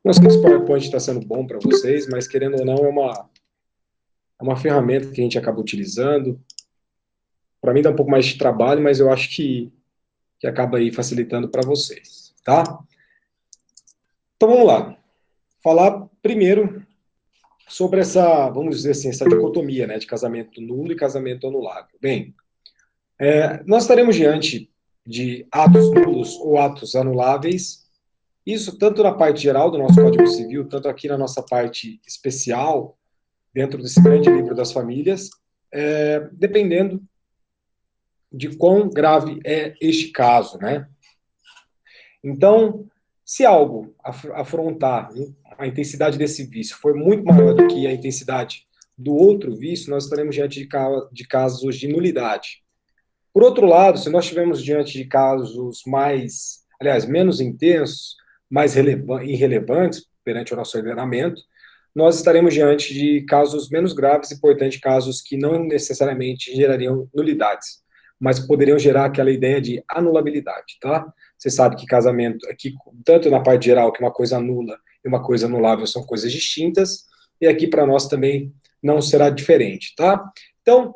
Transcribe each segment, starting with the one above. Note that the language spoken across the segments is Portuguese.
Não sei se o PowerPoint está sendo bom para vocês, mas querendo ou não, é uma ferramenta que a gente acaba utilizando. Para mim dá um pouco mais de trabalho, mas eu acho que acaba aí facilitando para vocês, tá? Então vamos lá. Falar primeiro sobre essa, vamos dizer assim, essa dicotomia, né, de casamento nulo e casamento anulável. Bem, nós estaremos diante de atos nulos ou atos anuláveis, isso tanto na parte geral do nosso Código Civil, tanto aqui na nossa parte especial, dentro desse grande livro das famílias, dependendo de quão grave é este caso, né? Então, se algo afrontar a intensidade desse vício for muito maior do que a intensidade do outro vício, nós estaremos diante de casos de nulidade. Por outro lado, se nós estivermos diante de casos menos intensos, mais irrelevantes perante o nosso ordenamento, nós estaremos diante de casos menos graves e, portanto, casos que não necessariamente gerariam nulidades, mas poderiam gerar aquela ideia de anulabilidade, tá? Você sabe que casamento, aqui, tanto na parte geral, que uma coisa nula e uma coisa anulável são coisas distintas, e aqui para nós também não será diferente, tá? Então,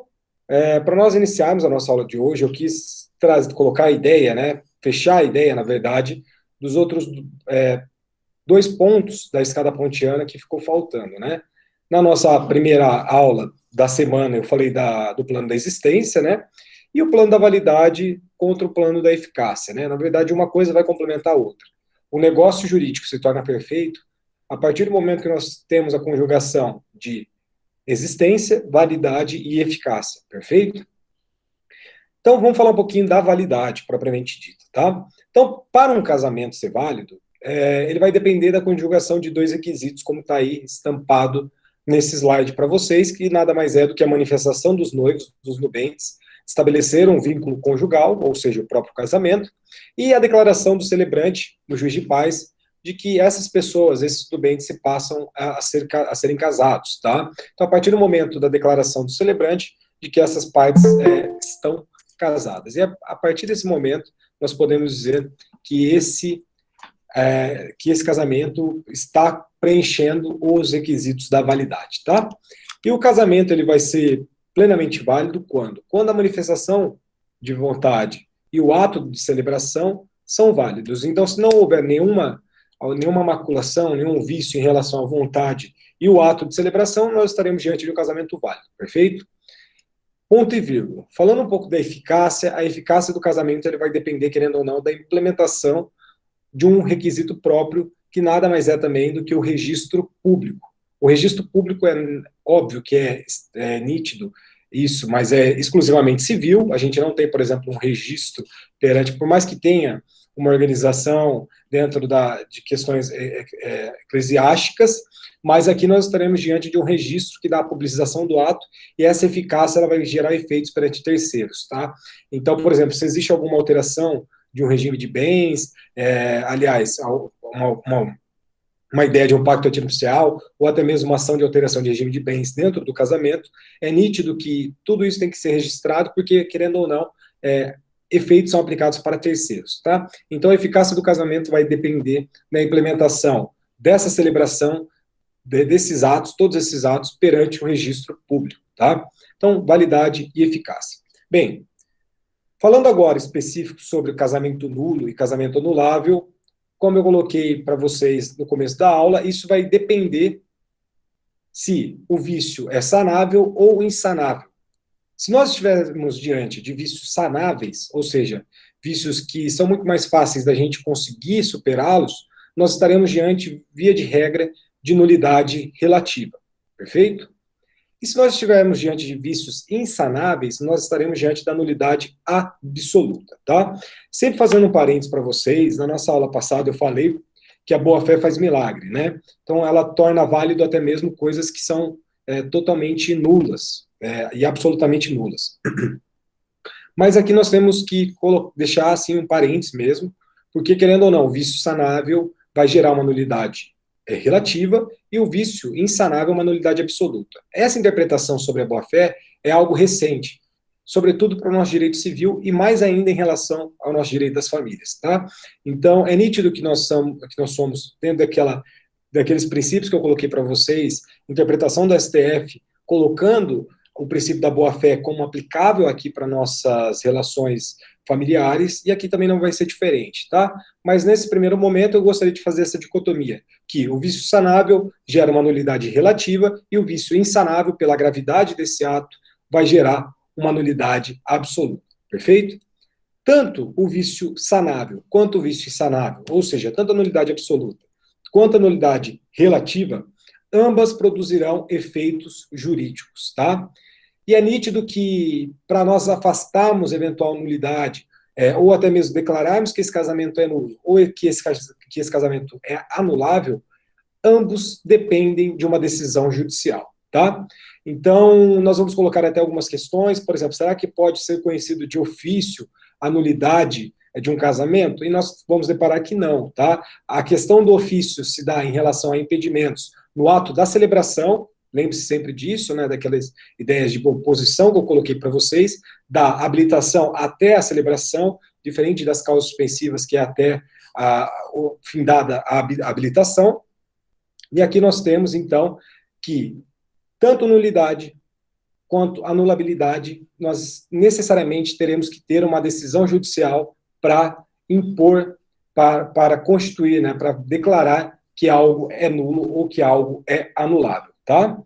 para nós iniciarmos a nossa aula de hoje, eu quis colocar a ideia, né, fechar a ideia, na verdade, dos outros dois pontos da escada pontiana que ficou faltando, né? Na nossa primeira aula da semana, eu falei do plano da existência, né? E o plano da validade contra o plano da eficácia, né? Na verdade, uma coisa vai complementar a outra. O negócio jurídico se torna perfeito a partir do momento que nós temos a conjugação de existência, validade e eficácia, perfeito? Então, vamos falar um pouquinho da validade, propriamente dita, tá? Então, para um casamento ser válido, ele vai depender da conjugação de dois requisitos, como está aí estampado nesse slide para vocês, que nada mais é do que a manifestação dos noivos, dos nubentes, estabelecer um vínculo conjugal, ou seja, o próprio casamento, e a declaração do celebrante, no juiz de paz, de que essas pessoas, esses nubentes, se passam a serem casados, tá? Então, a partir do momento da declaração do celebrante, de que essas partes estão casadas. E a partir desse momento, nós podemos dizer que esse casamento está preenchendo os requisitos da validade, tá? E o casamento ele vai ser plenamente válido quando? Quando a manifestação de vontade e o ato de celebração são válidos. Então, se não houver nenhuma maculação, nenhum vício em relação à vontade e o ato de celebração, nós estaremos diante de um casamento válido, perfeito? Ponto e vírgula. Falando um pouco da eficácia, a eficácia do casamento ele vai depender, querendo ou não, da implementação de um requisito próprio, que nada mais é também do que o registro público. O registro público é óbvio que é nítido isso, mas é exclusivamente civil. A gente não tem, por exemplo, um registro perante, por mais que tenha uma organização dentro de questões eclesiásticas, mas aqui nós estaremos diante de um registro que dá a publicização do ato, e essa eficácia ela vai gerar efeitos perante terceiros, tá? Então, por exemplo, se existe alguma alteração de um regime de bens, aliás, uma ideia de um pacto antinupcial, ou até mesmo uma ação de alteração de regime de bens dentro do casamento, é nítido que tudo isso tem que ser registrado, porque, querendo ou não, efeitos são aplicados para terceiros, tá? Então, a eficácia do casamento vai depender da implementação dessa celebração, desses atos, todos esses atos, perante o registro público, tá? Então, validade e eficácia. Bem, falando agora específico sobre o casamento nulo e casamento anulável, como eu coloquei para vocês no começo da aula, isso vai depender se o vício é sanável ou insanável. Se nós estivermos diante de vícios sanáveis, ou seja, vícios que são muito mais fáceis da gente conseguir superá-los, nós estaremos diante, via de regra, de nulidade relativa. Perfeito? E se nós estivermos diante de vícios insanáveis, nós estaremos diante da nulidade absoluta, tá? Sempre fazendo um parênteses para vocês, na nossa aula passada eu falei que a boa-fé faz milagre, né? Então ela torna válido até mesmo coisas que são totalmente nulas, e absolutamente nulas. Mas aqui nós temos que deixar assim um parênteses mesmo, porque querendo ou não, o vício sanável vai gerar uma nulidade relativa, e o vício insanável é uma nulidade absoluta. Essa interpretação sobre a boa-fé é algo recente, sobretudo para o nosso direito civil e mais ainda em relação ao nosso direito das famílias, tá? Então, é nítido que nós somos dentro daquela daqueles princípios que eu coloquei para vocês, interpretação do STF, colocando o princípio da boa-fé como aplicável aqui para nossas relações familiares, e aqui também não vai ser diferente, tá? Mas nesse primeiro momento eu gostaria de fazer essa dicotomia, que o vício sanável gera uma nulidade relativa e o vício insanável, pela gravidade desse ato, vai gerar uma nulidade absoluta, perfeito? Tanto o vício sanável quanto o vício insanável, ou seja, tanto a nulidade absoluta quanto a nulidade relativa, ambas produzirão efeitos jurídicos, tá? E é nítido que, para nós afastarmos eventual nulidade, ou até mesmo declararmos que esse casamento é nulo, ou que esse casamento é anulável, ambos dependem de uma decisão judicial, tá? Então, nós vamos colocar até algumas questões, por exemplo, será que pode ser conhecido de ofício a nulidade de um casamento? E nós vamos deparar que não, tá? A questão do ofício se dá em relação a impedimentos no ato da celebração, lembre-se sempre disso, né, daquelas ideias de oposição que eu coloquei para vocês, da habilitação até a celebração, diferente das causas suspensivas, que é até o findada a habilitação. E aqui nós temos, então, que tanto nulidade quanto anulabilidade, nós necessariamente teremos que ter uma decisão judicial para impor, para constituir, né, para declarar que algo é nulo ou que algo é anulável, tá?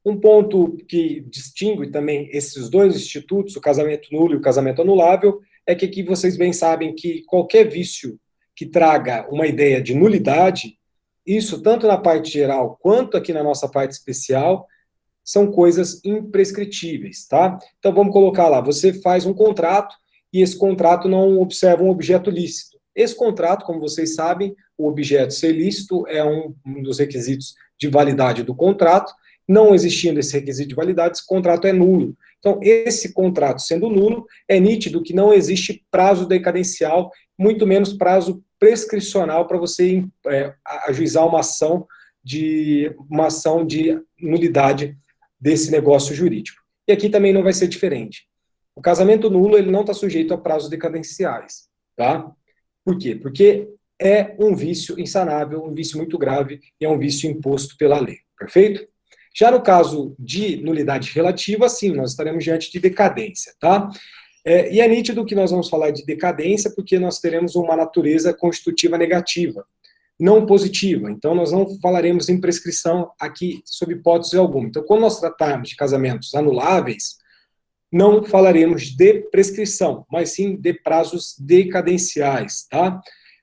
Um ponto que distingue também esses dois institutos, o casamento nulo e o casamento anulável, é que aqui vocês bem sabem que qualquer vício que traga uma ideia de nulidade, isso tanto na parte geral quanto aqui na nossa parte especial, são coisas imprescritíveis, tá? Então vamos colocar lá, você faz um contrato e esse contrato não observa um objeto lícito. Esse contrato, como vocês sabem, o objeto ser lícito é um dos requisitos de validade do contrato. Não existindo esse requisito de validade, esse contrato é nulo. Então, esse contrato sendo nulo, é nítido que não existe prazo decadencial, muito menos prazo prescricional para você ajuizar uma ação de nulidade desse negócio jurídico. E aqui também não vai ser diferente. O casamento nulo, ele não está sujeito a prazos decadenciais, tá? Por quê? Porque é um vício insanável, um vício muito grave, e é um vício imposto pela lei, perfeito? Já no caso de nulidade relativa, sim, nós estaremos diante de decadência, tá? E é nítido que nós vamos falar de decadência porque nós teremos uma natureza constitutiva negativa, não positiva. Então, nós não falaremos em prescrição aqui, sob hipótese alguma. Então, quando nós tratarmos de casamentos anuláveis, não falaremos de prescrição, mas sim de prazos decadenciais, tá?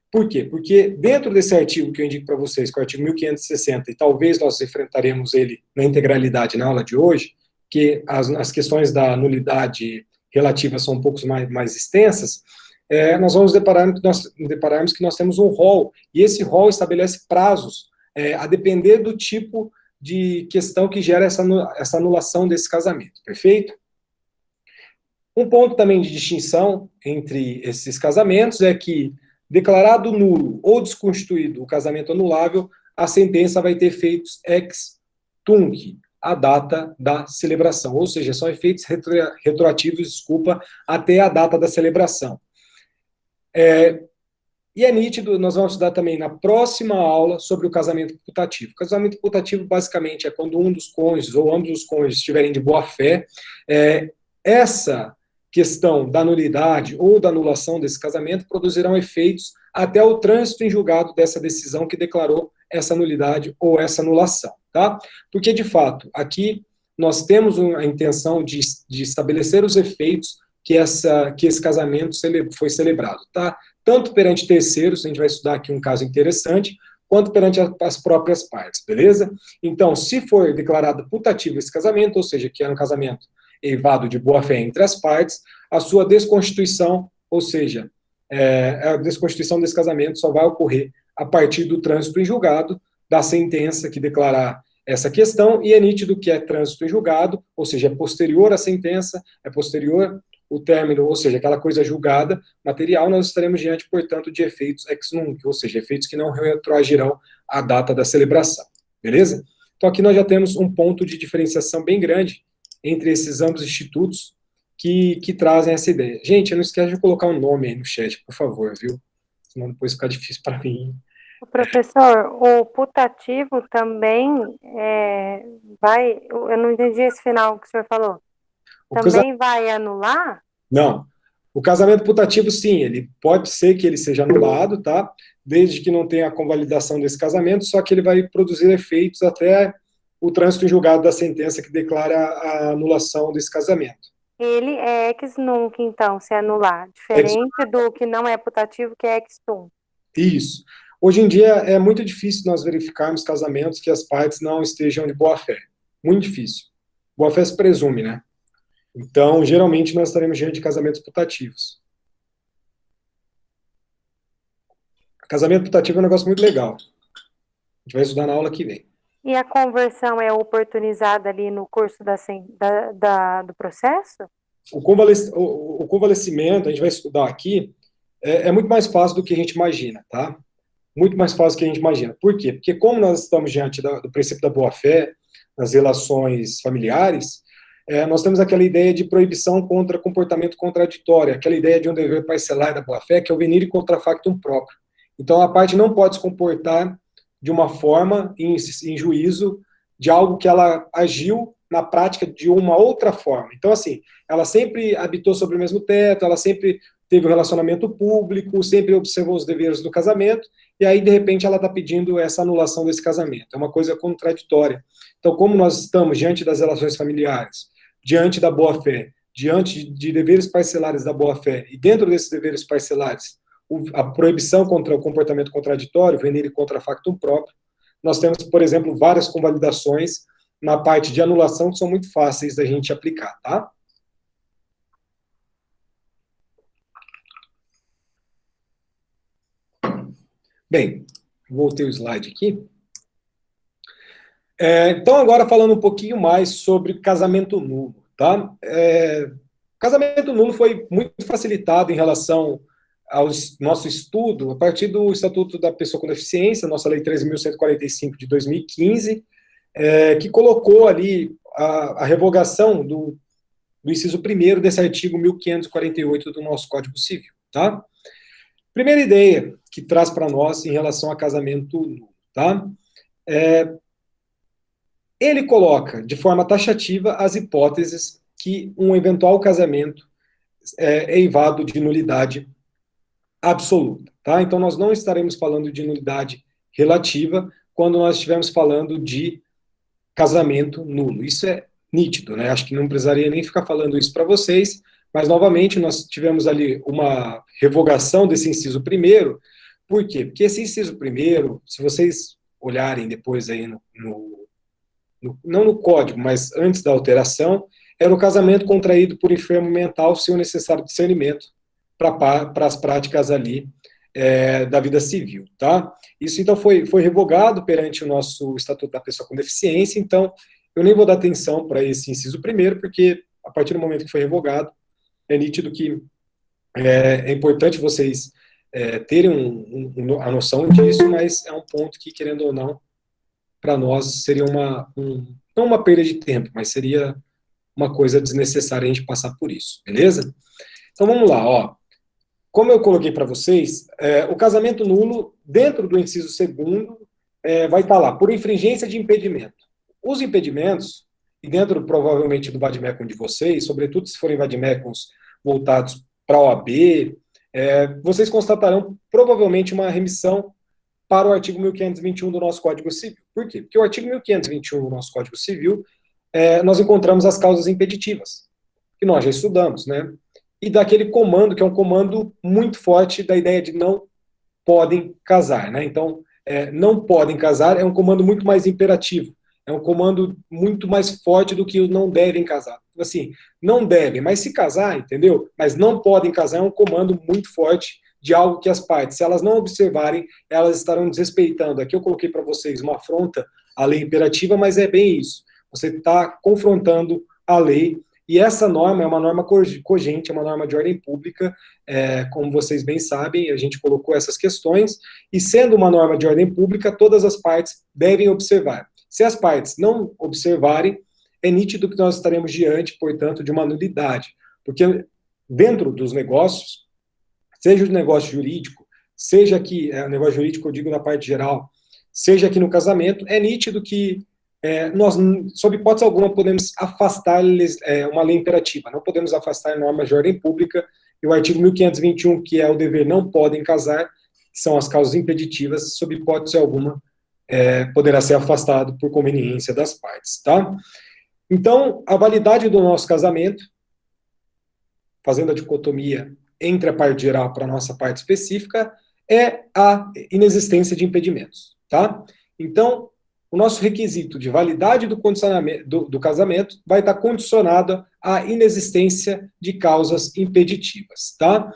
Por quê? Porque dentro desse artigo que eu indico para vocês, que é o artigo 1560, e talvez nós enfrentaremos ele na integralidade na aula de hoje, que as questões da nulidade relativa são um pouco mais extensas, nós vamos depararmos que nós temos um rol, e esse rol estabelece prazos, a depender do tipo de questão que gera essa anulação desse casamento, perfeito? Um ponto também de distinção entre esses casamentos é que, declarado nulo ou desconstituído o casamento anulável, a sentença vai ter efeitos ex tunc, a data da celebração, ou seja, são efeitos retroativos, até a data da celebração. E é nítido, nós vamos estudar também na próxima aula sobre o casamento putativo. O casamento putativo, basicamente, é quando um dos cônjuges ou ambos os cônjuges estiverem de boa fé. Essa questão da nulidade ou da anulação desse casamento produzirão efeitos até o trânsito em julgado dessa decisão que declarou essa nulidade ou essa anulação, tá? Porque, de fato, aqui nós temos a intenção de estabelecer os efeitos que esse casamento foi celebrado, tá? Tanto perante terceiros, a gente vai estudar aqui um caso interessante, quanto perante as próprias partes, beleza? Então, se for declarado putativo esse casamento, ou seja, que é um casamento eivado de boa-fé entre as partes, a sua desconstituição, ou seja, a desconstituição desse casamento só vai ocorrer a partir do trânsito em julgado, da sentença que declarar essa questão, e é nítido que é trânsito em julgado, ou seja, é posterior à sentença, é posterior o término, ou seja, aquela coisa julgada material, nós estaremos diante, portanto, de efeitos ex nunc, ou seja, efeitos que não retroagirão à data da celebração, beleza? Então aqui nós já temos um ponto de diferenciação bem grande entre esses ambos institutos que trazem essa ideia. Gente, não esquece de colocar um nome aí no chat, por favor, viu? Senão depois fica difícil para mim Professor, o putativo também vai. Eu não entendi esse final que o senhor falou. O Também vai anular? Não. O casamento putativo, sim, ele pode ser que ele seja anulado, tá? Desde que não tenha a convalidação desse casamento, só que ele vai produzir efeitos até o trânsito em julgado da sentença que declara a anulação desse casamento. Ele é ex nunc, então, se anular. É Diferente do que não é putativo, que é ex tunc. isso. Hoje em dia é muito difícil nós verificarmos casamentos que as partes não estejam de boa fé. Muito difícil. Boa fé se presume, né? Então, geralmente, nós estaremos diante de casamentos putativos. Casamento putativo é um negócio muito legal. A gente vai estudar na aula que vem. E a conversão é oportunizada ali no curso do processo? O convalescimento, a gente vai estudar aqui, é muito mais fácil do que a gente imagina, tá? Muito mais fácil do que a gente imagina. Por quê? Porque como nós estamos diante do princípio da boa-fé, nas relações familiares, nós temos aquela ideia de proibição contra comportamento contraditório, aquela ideia de um dever parcelar da boa-fé, que é o venire contra factum próprio. Então, a parte não pode se comportar de uma forma, em juízo, de algo que ela agiu na prática de uma outra forma. Então, assim, ela sempre habitou sobre o mesmo teto, ela sempre teve um relacionamento público, sempre observou os deveres do casamento, e aí, de repente, ela está pedindo essa anulação desse casamento. É uma coisa contraditória. Então, como nós estamos diante das relações familiares, diante da boa-fé, diante de deveres parcelares da boa-fé, e dentro desses deveres parcelares, a proibição contra o comportamento contraditório, venire contra factum próprio, nós temos, por exemplo, várias convalidações na parte de anulação que são muito fáceis da gente aplicar, tá? Bem, voltei o slide aqui. Então, agora falando um pouquinho mais sobre casamento nulo, tá? Casamento nulo foi muito facilitado em relação ao nosso estudo a partir do Estatuto da Pessoa com Deficiência, nossa Lei 13.145 de 2015, que colocou ali a revogação do inciso 1º desse artigo 1548 do nosso Código Civil, tá? Primeira ideia que traz para nós em relação a casamento nulo, tá? Ele coloca de forma taxativa as hipóteses que um eventual casamento é eivado de nulidade absoluta, tá? Então nós não estaremos falando de nulidade relativa quando nós estivermos falando de casamento nulo. Isso é nítido, né? Acho que não precisaria nem ficar falando isso para vocês, mas novamente nós tivemos ali uma revogação desse inciso primeiro. Por quê? Porque esse inciso primeiro, se vocês olharem depois aí não no código, mas antes da alteração, era o casamento contraído por enfermo mental sem o necessário discernimento para as práticas ali da vida civil, tá? Isso então foi revogado perante o nosso Estatuto da Pessoa com Deficiência, então eu nem vou dar atenção para esse inciso primeiro, porque a partir do momento que foi revogado, é nítido que é importante vocês terem a noção disso, mas é um ponto que, querendo ou não, para nós seria não uma perda de tempo, mas seria uma coisa desnecessária a gente passar por isso, beleza? Então vamos lá, ó. Como eu coloquei para vocês, o casamento nulo, dentro do inciso segundo, vai estar lá, por infringência de impedimento. Os impedimentos, e dentro provavelmente do vademecum de vocês, sobretudo se forem vademecums voltados para a OAB, vocês constatarão provavelmente uma remissão para o artigo 1521 do nosso Código Civil. Por quê? Porque o artigo 1521 do nosso Código Civil, nós encontramos as causas impeditivas, que nós já estudamos, né? E daquele comando, que é um comando muito forte da ideia de não podem casar, né? Então, não podem casar é um comando muito mais imperativo, é um comando muito mais forte do que o não devem casar. Assim, não devem, mas se casar, entendeu? Mas não podem casar é um comando muito forte de algo que as partes, se elas não observarem, elas estarão desrespeitando. Aqui eu coloquei para vocês uma afronta à lei imperativa, mas é bem isso. Você está confrontando a lei, e essa norma é uma norma cogente, é uma norma de ordem pública, como vocês bem sabem, a gente colocou essas questões, e sendo uma norma de ordem pública, todas as partes devem observar. Se as partes não observarem, é nítido que nós estaremos diante, portanto, de uma nulidade, porque dentro dos negócios, seja o negócio jurídico, seja aqui, negócio jurídico, eu digo na parte geral, seja aqui no casamento, é nítido que nós, sob hipótese alguma, podemos afastar uma lei imperativa, não podemos afastar normas de ordem pública, e o artigo 1521, que é o dever não podem casar, que são as causas impeditivas, sob hipótese alguma, poderá ser afastado por conveniência das partes, tá? Então, a validade do nosso casamento, fazendo a dicotomia entre a parte geral para a nossa parte específica, é a inexistência de impedimentos, tá? Então, o nosso requisito de validade do condicionamento do casamento vai estar condicionado à inexistência de causas impeditivas, tá?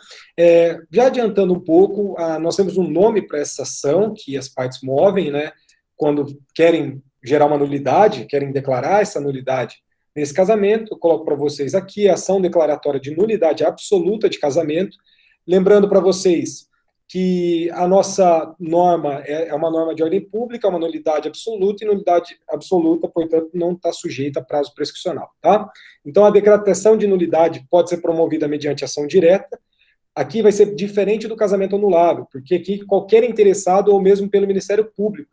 Já adiantando um pouco, nós temos um nome para essa ação que as partes movem, né? Quando querem gerar uma nulidade, querem declarar essa nulidade nesse casamento, eu coloco para vocês aqui a ação declaratória de nulidade absoluta de casamento, lembrando para vocês que a nossa norma é uma norma de ordem pública, uma nulidade absoluta, e nulidade absoluta, portanto, não está sujeita a prazo prescricional, tá? Então, a decretação de nulidade pode ser promovida mediante ação direta. Aqui vai ser diferente do casamento anulável, porque aqui qualquer interessado, ou mesmo pelo Ministério Público.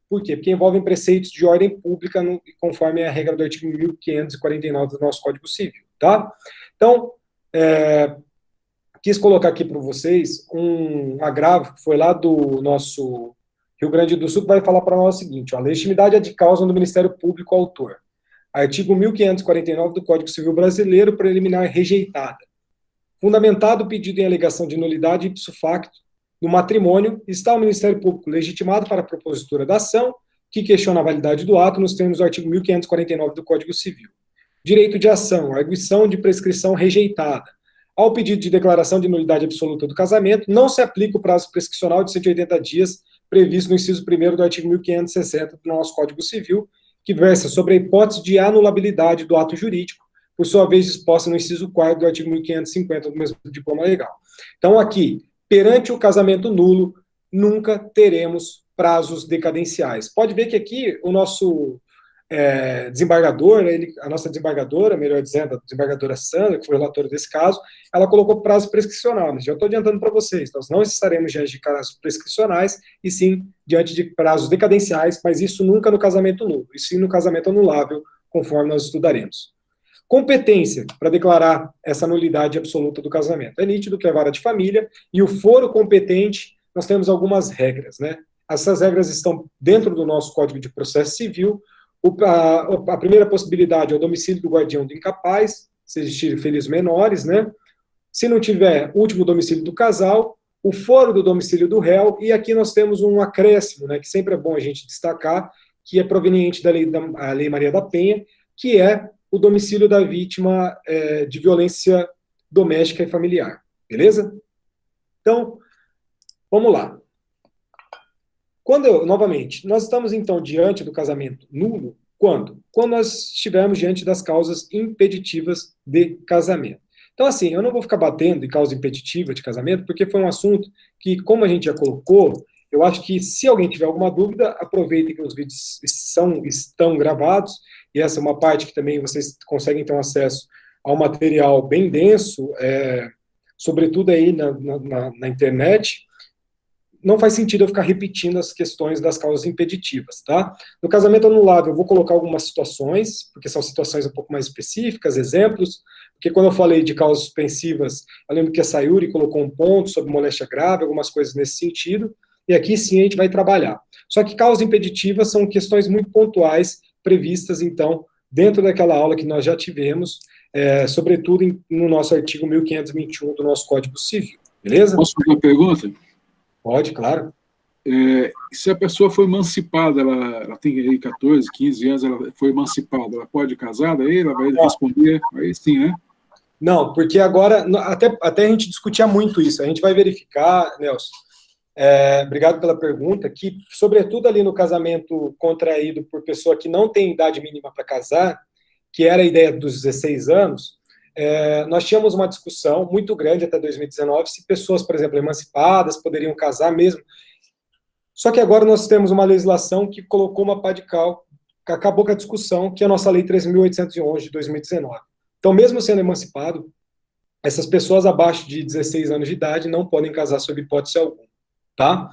Por quê? Porque envolvem preceitos de ordem pública, conforme a regra do artigo 1549 do nosso Código Civil, tá? Então, quis colocar aqui para vocês um agravo que foi lá do nosso Rio Grande do Sul, que vai falar para nós o seguinte: a legitimidade é de causa do Ministério Público autor. Artigo 1549 do Código Civil Brasileiro, preliminar rejeitada. Fundamentado o pedido em alegação de nulidade ipso facto no matrimônio, está o Ministério Público legitimado para a propositura da ação, que questiona a validade do ato nos termos do artigo 1549 do Código Civil. Direito de ação, arguição de prescrição rejeitada. Ao pedido de declaração de nulidade absoluta do casamento, não se aplica o prazo prescricional de 180 dias previsto no inciso 1º do artigo 1560 do nosso Código Civil, que versa sobre a hipótese de anulabilidade do ato jurídico, por sua vez disposta no inciso 4º do artigo 1550 do mesmo diploma legal. Então, aqui, perante o casamento nulo, nunca teremos prazos decadenciais. Pode ver que aqui o nosso desembargador, a nossa desembargadora, melhor dizendo, a desembargadora Sandra, que foi relatora desse caso, ela colocou prazo prescricional, mas já estou adiantando para vocês, nós não estaremos diante de prazos prescricionais, e sim diante de prazos decadenciais, mas isso nunca no casamento nulo, e sim no casamento anulável, conforme nós estudaremos. Competência para declarar essa nulidade absoluta do casamento. É nítido que é a vara de família, e o foro competente, nós temos algumas regras, né? Essas regras estão dentro do nosso Código de Processo Civil. A primeira possibilidade é o domicílio do guardião do incapaz, se existirem filhos menores, né? Se não tiver, último domicílio do casal, o foro do domicílio do réu, e aqui nós temos um acréscimo, né, que sempre é bom a gente destacar, que é proveniente da Lei Maria da Penha, que é o domicílio da vítima de violência doméstica e familiar, beleza? Então, vamos lá. Novamente, nós estamos então diante do casamento nulo, quando? Quando nós estivermos diante das causas impeditivas de casamento. Então, assim, eu não vou ficar batendo em causa impeditiva de casamento, porque foi um assunto que, como a gente já colocou, eu acho que se alguém tiver alguma dúvida, aproveitem que os vídeos estão gravados, e essa é uma parte que também vocês conseguem ter um acesso ao material bem denso, sobretudo aí na internet. Não faz sentido eu ficar repetindo as questões das causas impeditivas, tá? No casamento anulável, eu vou colocar algumas situações, porque são situações um pouco mais específicas, exemplos, porque quando eu falei de causas suspensivas, eu lembro que a Sayuri colocou um ponto sobre moléstia grave, algumas coisas nesse sentido, e aqui sim a gente vai trabalhar. Só que causas impeditivas são questões muito pontuais, previstas, então, dentro daquela aula que nós já tivemos, sobretudo no nosso artigo 1521 do nosso Código Civil, beleza? Posso fazer uma pergunta? Pode, claro. Se a pessoa foi emancipada, ela tem aí 14, 15 anos, ela foi emancipada, ela pode casar daí? Ela vai responder? Aí sim, né? Não, porque agora, até a gente discutia muito isso, a gente vai verificar, Nelson, obrigado pela pergunta, que sobretudo ali no casamento contraído por pessoa que não tem idade mínima para casar, que era a ideia dos 16 anos, nós tínhamos uma discussão muito grande até 2019, se pessoas, por exemplo, emancipadas poderiam casar mesmo. Só que agora nós temos uma legislação que colocou uma pá de cal, que acabou com a discussão, que é a nossa Lei 3.811 de 2019. Então, mesmo sendo emancipado, essas pessoas abaixo de 16 anos de idade não podem casar sob hipótese alguma, tá?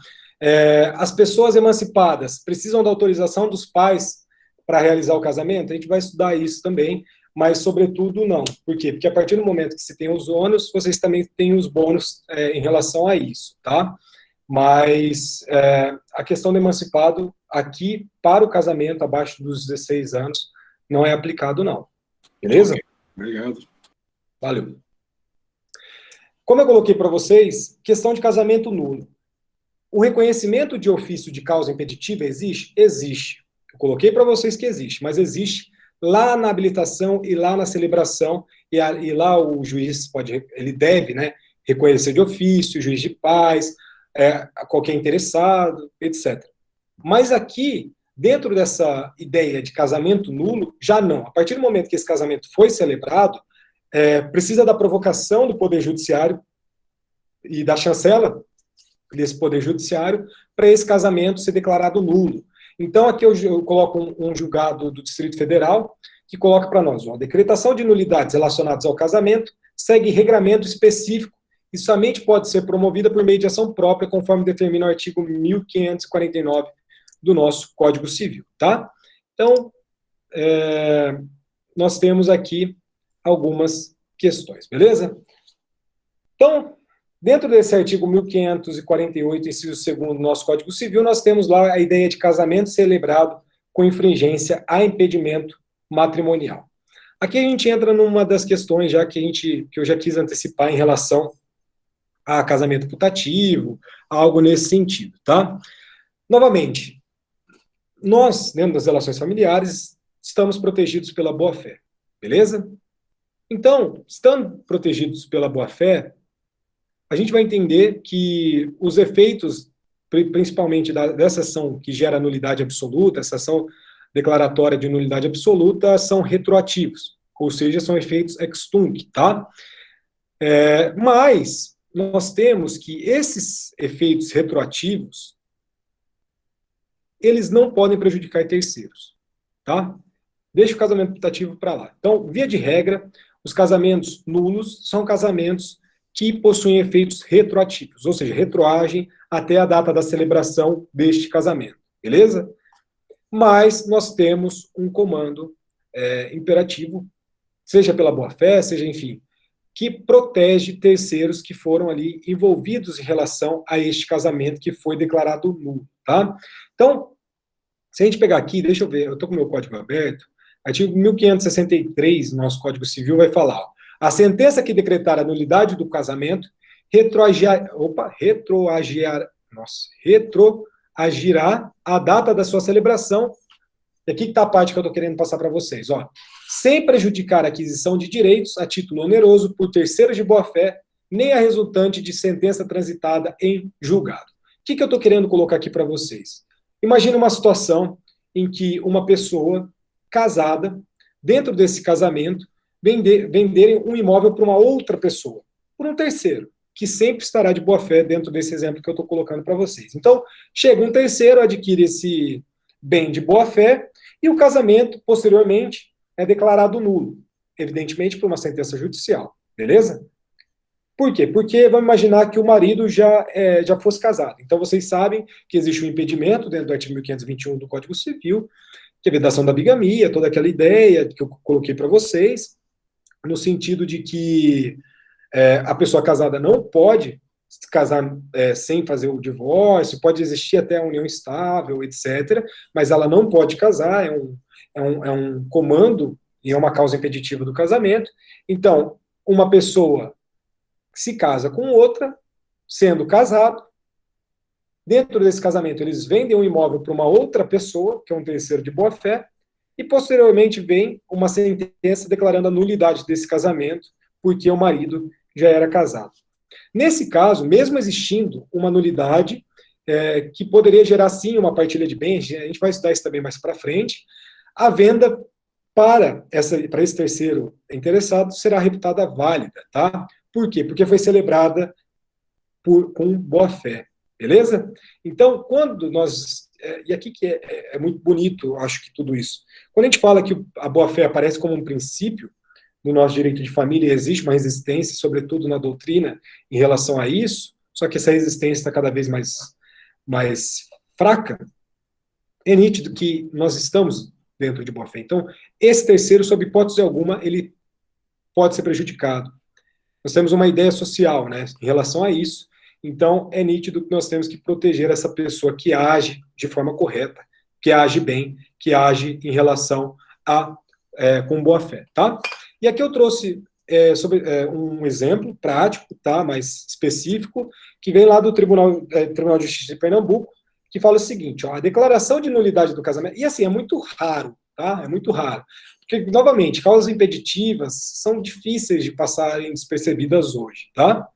As pessoas emancipadas precisam da autorização dos pais para realizar o casamento? A gente vai estudar isso também, mas, sobretudo, não. Por quê? Porque a partir do momento que se tem os ônus, vocês também têm os bônus em relação a isso, tá? Mas a questão do emancipado aqui, para o casamento abaixo dos 16 anos, não é aplicado, não. Beleza? Obrigado. Valeu. Como eu coloquei para vocês, questão de casamento nulo. O reconhecimento de ofício de causa impeditiva existe? Existe. Eu coloquei para vocês que existe, mas existe lá na habilitação e lá na celebração, e lá o juiz ele deve, né, reconhecer de ofício, juiz de paz, qualquer interessado, etc. Mas aqui, dentro dessa ideia de casamento nulo, já não. A partir do momento que esse casamento foi celebrado, precisa da provocação do Poder Judiciário e da chancela desse Poder Judiciário para esse casamento ser declarado nulo. Então, aqui eu coloco um julgado do Distrito Federal que coloca para nós, a decretação de nulidades relacionadas ao casamento segue regramento específico e somente pode ser promovida por meio de ação própria, conforme determina o artigo 1549 do nosso Código Civil, tá? Então, nós temos aqui algumas questões, beleza? Então, dentro desse artigo 1548, inciso 2º do nosso Código Civil, nós temos lá a ideia de casamento celebrado com infringência a impedimento matrimonial. Aqui a gente entra numa das questões já que eu já quis antecipar em relação a casamento putativo, algo nesse sentido, tá? Novamente, nós, dentro das relações familiares, estamos protegidos pela boa-fé, beleza? Então, estando protegidos pela boa-fé, a gente vai entender que os efeitos, principalmente dessa ação que gera nulidade absoluta, essa ação declaratória de nulidade absoluta, são retroativos, ou seja, são efeitos ex tunc, tá? Mas nós temos que esses efeitos retroativos, eles não podem prejudicar terceiros, tá? Deixa o casamento putativo para lá. Então, via de regra, os casamentos nulos são casamentos que possuem efeitos retroativos, ou seja, retroagem até a data da celebração deste casamento, beleza? Mas nós temos um comando imperativo, seja pela boa-fé, seja, enfim, que protege terceiros que foram ali envolvidos em relação a este casamento que foi declarado nulo, tá? Então, se a gente pegar aqui, deixa eu ver, eu estou com o meu código aberto, artigo 1563 do nosso Código Civil vai falar, a sentença que decretar a nulidade do casamento retroagirá a data da sua celebração. E aqui está a parte que eu estou querendo passar para vocês, ó. Sem prejudicar a aquisição de direitos a título oneroso por terceiros de boa-fé, nem a resultante de sentença transitada em julgado. O que eu estou querendo colocar aqui para vocês? Imagina uma situação em que uma pessoa casada, dentro desse casamento, venderem um imóvel para uma outra pessoa, por um terceiro, que sempre estará de boa-fé dentro desse exemplo que eu estou colocando para vocês. Então, chega um terceiro, adquire esse bem de boa-fé, e o casamento, posteriormente, é declarado nulo, evidentemente por uma sentença judicial, beleza? Por quê? Porque vamos imaginar que o marido já fosse casado. Então, vocês sabem que existe um impedimento dentro do artigo 1521 do Código Civil, que é a vedação da bigamia, toda aquela ideia que eu coloquei para vocês, no sentido de que a pessoa casada não pode se casar sem fazer o divórcio, pode existir até a união estável, etc., mas ela não pode casar, é um comando e é uma causa impeditiva do casamento. Então, uma pessoa se casa com outra, sendo casado, dentro desse casamento eles vendem um imóvel para uma outra pessoa, que é um terceiro de boa-fé, e posteriormente vem uma sentença declarando a nulidade desse casamento, porque o marido já era casado. Nesse caso, mesmo existindo uma nulidade, que poderia gerar sim uma partilha de bens, a gente vai estudar isso também mais para frente, a venda para esse terceiro interessado será reputada válida, tá? Por quê? Porque foi celebrada com boa-fé, beleza? Então, quando nós... e aqui que é muito bonito, acho que tudo isso. Quando a gente fala que a boa-fé aparece como um princípio no nosso direito de família, existe uma resistência, sobretudo na doutrina, em relação a isso, só que essa resistência está cada vez mais fraca, é nítido que nós estamos dentro de boa-fé. Então, esse terceiro, sob hipótese alguma, ele pode ser prejudicado. Nós temos uma ideia social, né, em relação a isso, então é nítido que nós temos que proteger essa pessoa que age de forma correta, que age bem, que age em relação a com boa-fé, tá? E aqui eu trouxe sobre um exemplo prático, tá, mais específico, que vem lá do Tribunal de Justiça de Pernambuco, que fala o seguinte, ó, a declaração de nulidade do casamento, e assim, é muito raro, tá? É muito raro. Porque, novamente, causas impeditivas são difíceis de passarem despercebidas hoje, tá?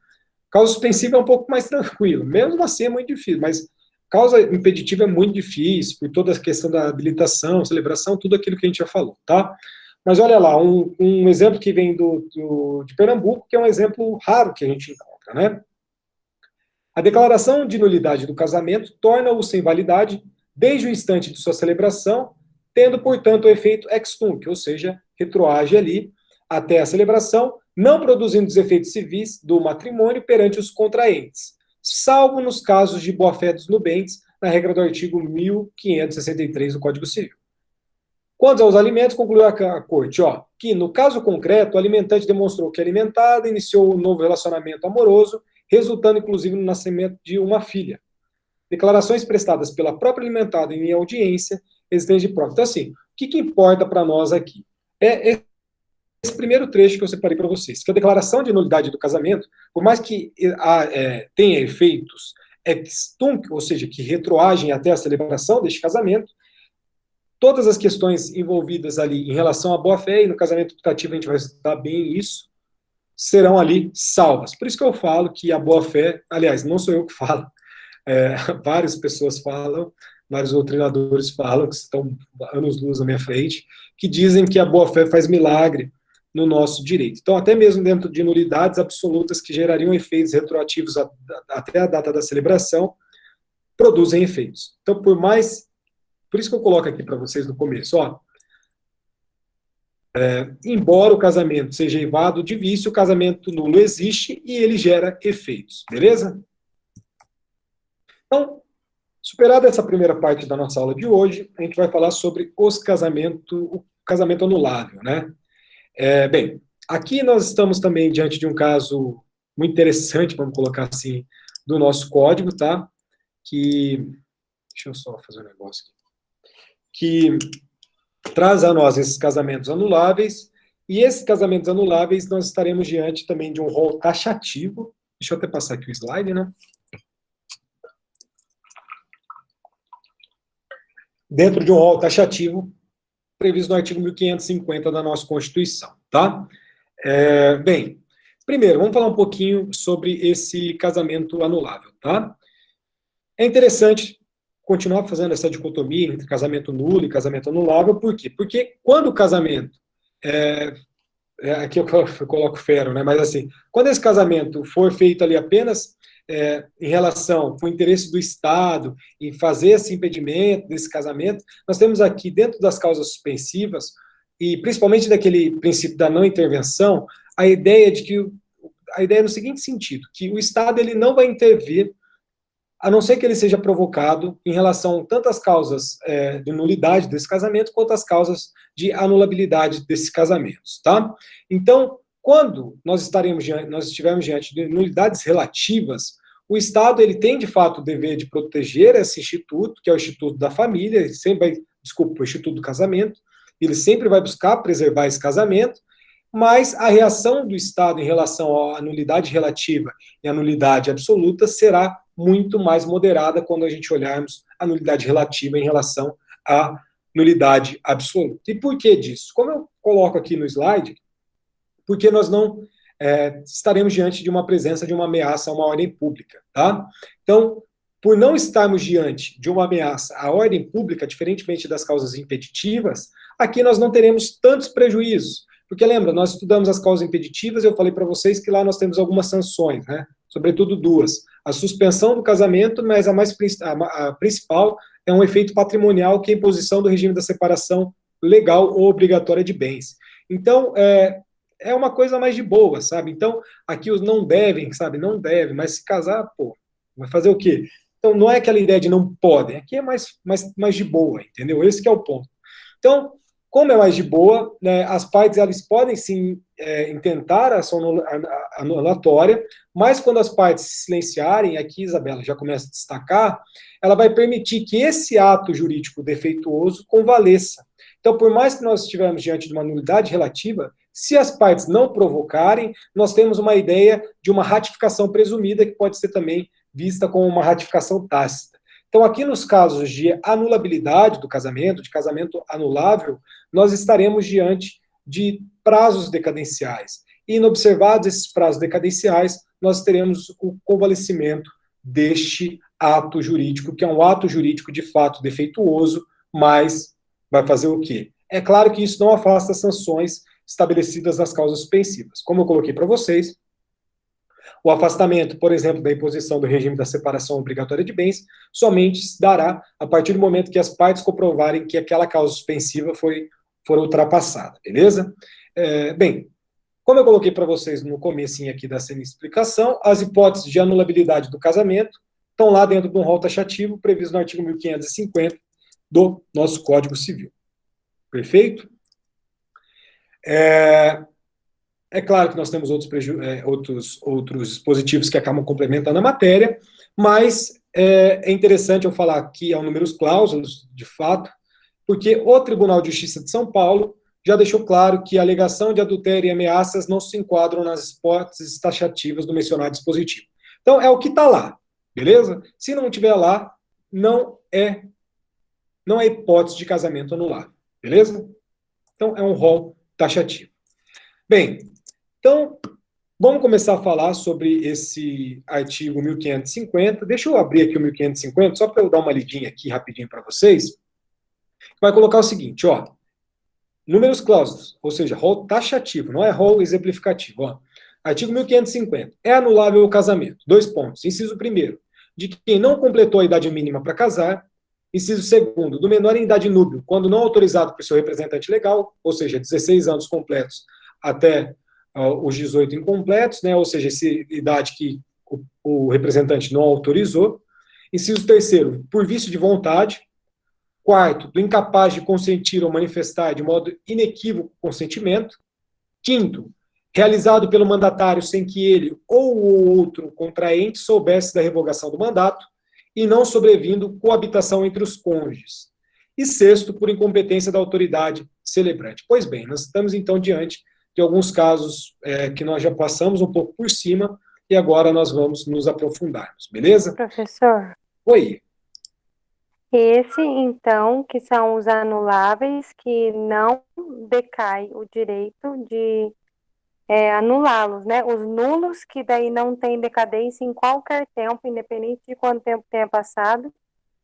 Causa suspensiva é um pouco mais tranquilo, mesmo assim é muito difícil, mas causa impeditiva é muito difícil, por toda a questão da habilitação, celebração, tudo aquilo que a gente já falou, tá? Mas olha lá, um exemplo que vem de Pernambuco, que é um exemplo raro que a gente encontra, né? A declaração de nulidade do casamento torna-o sem validade desde o instante de sua celebração, tendo, portanto, o efeito ex tunc, ou seja, retroage ali até a celebração, não produzindo os efeitos civis do matrimônio perante os contraentes, salvo nos casos de boa-fé dos nubentes, na regra do artigo 1563 do Código Civil. Quanto aos alimentos, concluiu a Corte, que, no caso concreto, o alimentante demonstrou que a alimentada iniciou um novo relacionamento amoroso, resultando, inclusive, no nascimento de uma filha. Declarações prestadas pela própria alimentada em audiência, existência de prova. Então, assim, o que importa para nós aqui? É esse primeiro trecho que eu separei para vocês, que a declaração de nulidade do casamento, por mais que tenha efeitos ex tunc, ou seja, que retroagem até a celebração deste casamento, todas as questões envolvidas ali em relação à boa-fé, e no casamento putativo a gente vai estudar bem isso, serão ali salvas. Por isso que eu falo que a boa-fé, aliás, não sou eu que falo, várias pessoas falam, vários doutrinadores falam, que estão anos-luz à minha frente, que dizem que a boa-fé faz milagre no nosso direito. Então, até mesmo dentro de nulidades absolutas que gerariam efeitos retroativos até a data da celebração, produzem efeitos. Então, por isso que eu coloco aqui para vocês no começo, embora o casamento seja eivado de vício, o casamento nulo existe e ele gera efeitos, beleza? Então, superada essa primeira parte da nossa aula de hoje, a gente vai falar sobre o casamento anulável, né? Bem, aqui nós estamos também diante de um caso muito interessante, vamos colocar assim, do nosso código, tá? Deixa eu só fazer um negócio aqui. Que traz a nós esses casamentos anuláveis, e esses casamentos anuláveis nós estaremos diante também de um rol taxativo. Deixa eu até passar aqui o slide, né? Dentro de um rol taxativo previsto no artigo 1550 da nossa Constituição, tá? Bem, primeiro, vamos falar um pouquinho sobre esse casamento anulável, tá? É interessante continuar fazendo essa dicotomia entre casamento nulo e casamento anulável, por quê? Porque quando o casamento, aqui eu coloco fero, né, mas assim, quando esse casamento for feito ali apenas em relação com o interesse do Estado, em fazer esse impedimento desse casamento, nós temos aqui, dentro das causas suspensivas, e principalmente daquele princípio da não intervenção, a ideia no seguinte sentido, que o Estado ele não vai intervir, a não ser que ele seja provocado em relação tanto às causas de nulidade desse casamento, quanto às causas de anulabilidade desses casamentos, tá? Então, quando nós estivermos diante de nulidades relativas, o Estado ele tem, de fato, o dever de proteger esse instituto, que é o Instituto da Família, o Instituto do Casamento, ele sempre vai buscar preservar esse casamento, mas a reação do Estado em relação à nulidade relativa e à nulidade absoluta será muito mais moderada quando a gente olharmos a nulidade relativa em relação à nulidade absoluta. E por que disso? Como eu coloco aqui no slide, porque nós não estaremos diante de uma presença de uma ameaça a uma ordem pública, tá? Então, por não estarmos diante de uma ameaça à ordem pública, diferentemente das causas impeditivas, aqui nós não teremos tantos prejuízos. Porque lembra, nós estudamos as causas impeditivas e eu falei para vocês que lá nós temos algumas sanções, né? Sobretudo duas. A suspensão do casamento, mas a principal é um efeito patrimonial, que é a imposição do regime da separação legal ou obrigatória de bens. Então, é uma coisa mais de boa, sabe? Então, aqui os não devem, sabe? Não devem, mas se casar, pô, vai fazer o quê? Então, não é aquela ideia de não podem, aqui é mais de boa, entendeu? Esse que é o ponto. Então, como é mais de boa, né, as partes elas podem sim intentar a ação anulatória, mas quando as partes se silenciarem, aqui Isabela já começa a destacar, ela vai permitir que esse ato jurídico defeituoso convaleça. Então, por mais que nós estivermos diante de uma nulidade relativa, se as partes não provocarem, nós temos uma ideia de uma ratificação presumida, que pode ser também vista como uma ratificação tácita. Então, aqui nos casos de anulabilidade do casamento, de casamento anulável, nós estaremos diante de prazos decadenciais. E, inobservados esses prazos decadenciais, nós teremos o convalecimento deste ato jurídico, que é um ato jurídico de fato defeituoso, mas vai fazer o quê? É claro que isso não afasta as sanções estabelecidas nas causas suspensivas. Como eu coloquei para vocês, o afastamento, por exemplo, da imposição do regime da separação obrigatória de bens, somente se dará a partir do momento que as partes comprovarem que aquela causa suspensiva foi ultrapassada, beleza? Bem, como eu coloquei para vocês no comecinho aqui da explicação, as hipóteses de anulabilidade do casamento estão lá dentro de um rol taxativo previsto no artigo 1550 do nosso Código Civil. Perfeito? É claro que nós temos outros dispositivos que acabam complementando a matéria, mas é interessante eu falar aqui ao números clausus, de fato, porque o Tribunal de Justiça de São Paulo já deixou claro que a alegação de adultério e ameaças não se enquadram nas hipóteses taxativas do mencionado dispositivo. Então, é o que está lá, beleza? Se não estiver lá, não é hipótese de casamento anulável, beleza? Então, é um rol taxativo. Bem, então, vamos começar a falar sobre esse artigo 1550. Deixa eu abrir aqui o 1550, só para eu dar uma lidinha aqui rapidinho para vocês. Vai colocar o seguinte, ó, números clausus, ou seja, rol taxativo, não é rol exemplificativo. Ó. Artigo 1550. É anulável o casamento. 2 pontos. Inciso 1º, de quem não completou a idade mínima para casar. Inciso 2º, do menor em idade núbil, quando não autorizado por seu representante legal, ou seja, 16 anos completos até os 18 incompletos, né, ou seja, essa idade que o representante não autorizou. Inciso 3º, por vício de vontade. 4º, do incapaz de consentir ou manifestar de modo inequívoco o consentimento. 5º, realizado pelo mandatário sem que ele ou o outro contraente soubesse da revogação do mandato e não sobrevindo coabitação entre os cônjuges. E 6º, por incompetência da autoridade celebrante. Pois bem, nós estamos então diante de alguns casos que nós já passamos um pouco por cima e agora nós vamos nos aprofundarmos, beleza? Professor, Oi. esse, então, que são os anuláveis, que não decai o direito de anulá-los, né? Os nulos, que daí não tem decadência em qualquer tempo, independente de quanto tempo tenha passado,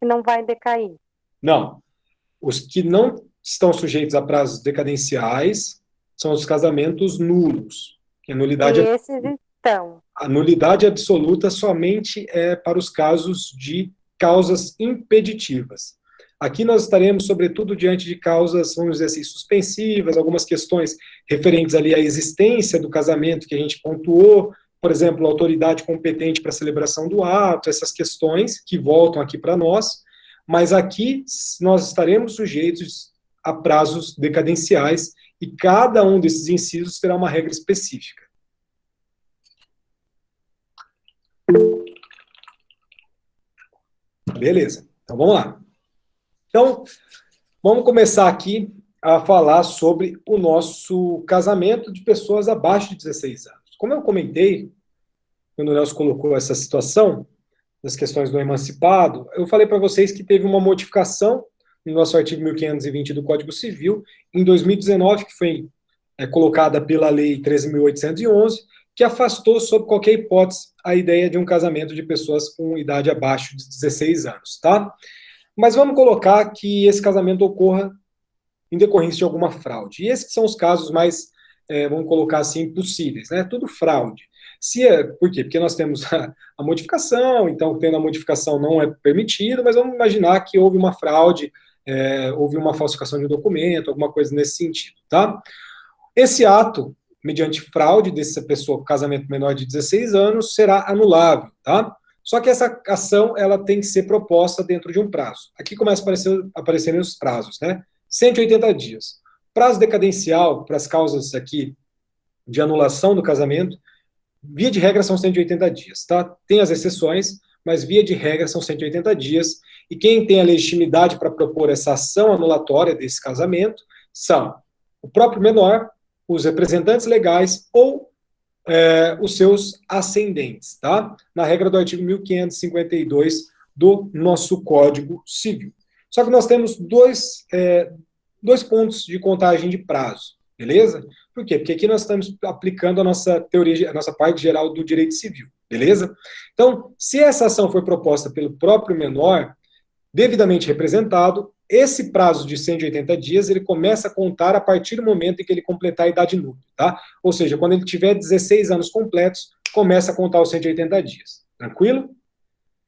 que não vai decair. Não. Os que não estão sujeitos a prazos decadenciais são os casamentos nulos. Que a nulidade, esses estão. A nulidade absoluta somente é para os casos de causas impeditivas. Aqui nós estaremos, sobretudo, diante de causas, vamos dizer assim, suspensivas, algumas questões referentes ali à existência do casamento que a gente pontuou, por exemplo, a autoridade competente para a celebração do ato, essas questões que voltam aqui para nós, mas aqui nós estaremos sujeitos a prazos decadenciais e cada um desses incisos terá uma regra específica. Beleza, então vamos lá. Então, vamos começar aqui a falar sobre o nosso casamento de pessoas abaixo de 16 anos. Como eu comentei, quando o Nelson colocou essa situação, das questões do emancipado, eu falei para vocês que teve uma modificação no nosso artigo 1520 do Código Civil, em 2019, que foi colocada pela Lei 13.811, que afastou, sob qualquer hipótese, a ideia de um casamento de pessoas com idade abaixo de 16 anos, tá? Mas vamos colocar que esse casamento ocorra em decorrência de alguma fraude. E esses são os casos mais, vamos colocar assim, possíveis, né? Tudo fraude. Por quê? Porque nós temos a modificação, então, tendo a modificação não é permitido, mas vamos imaginar que houve uma fraude, houve uma falsificação de documento, alguma coisa nesse sentido, tá? Esse ato, mediante fraude dessa pessoa com casamento menor de 16 anos, será anulável, tá? Só que essa ação, ela tem que ser proposta dentro de um prazo. Aqui começa a aparecerem os prazos, né? 180 dias. Prazo decadencial para as causas aqui de anulação do casamento, via de regra são 180 dias, tá? Tem as exceções, mas via de regra são 180 dias, e quem tem a legitimidade para propor essa ação anulatória desse casamento são o próprio menor, os representantes legais ou os seus ascendentes, tá? Na regra do artigo 1552 do nosso Código Civil. Só que nós temos dois pontos de contagem de prazo, beleza? Por quê? Porque aqui nós estamos aplicando a nossa teoria, a nossa parte geral do direito civil, beleza? Então, se essa ação foi proposta pelo próprio menor, devidamente representado, esse prazo de 180 dias, ele começa a contar a partir do momento em que ele completar a idade núbil, tá? Ou seja, quando ele tiver 16 anos completos, começa a contar os 180 dias. Tranquilo?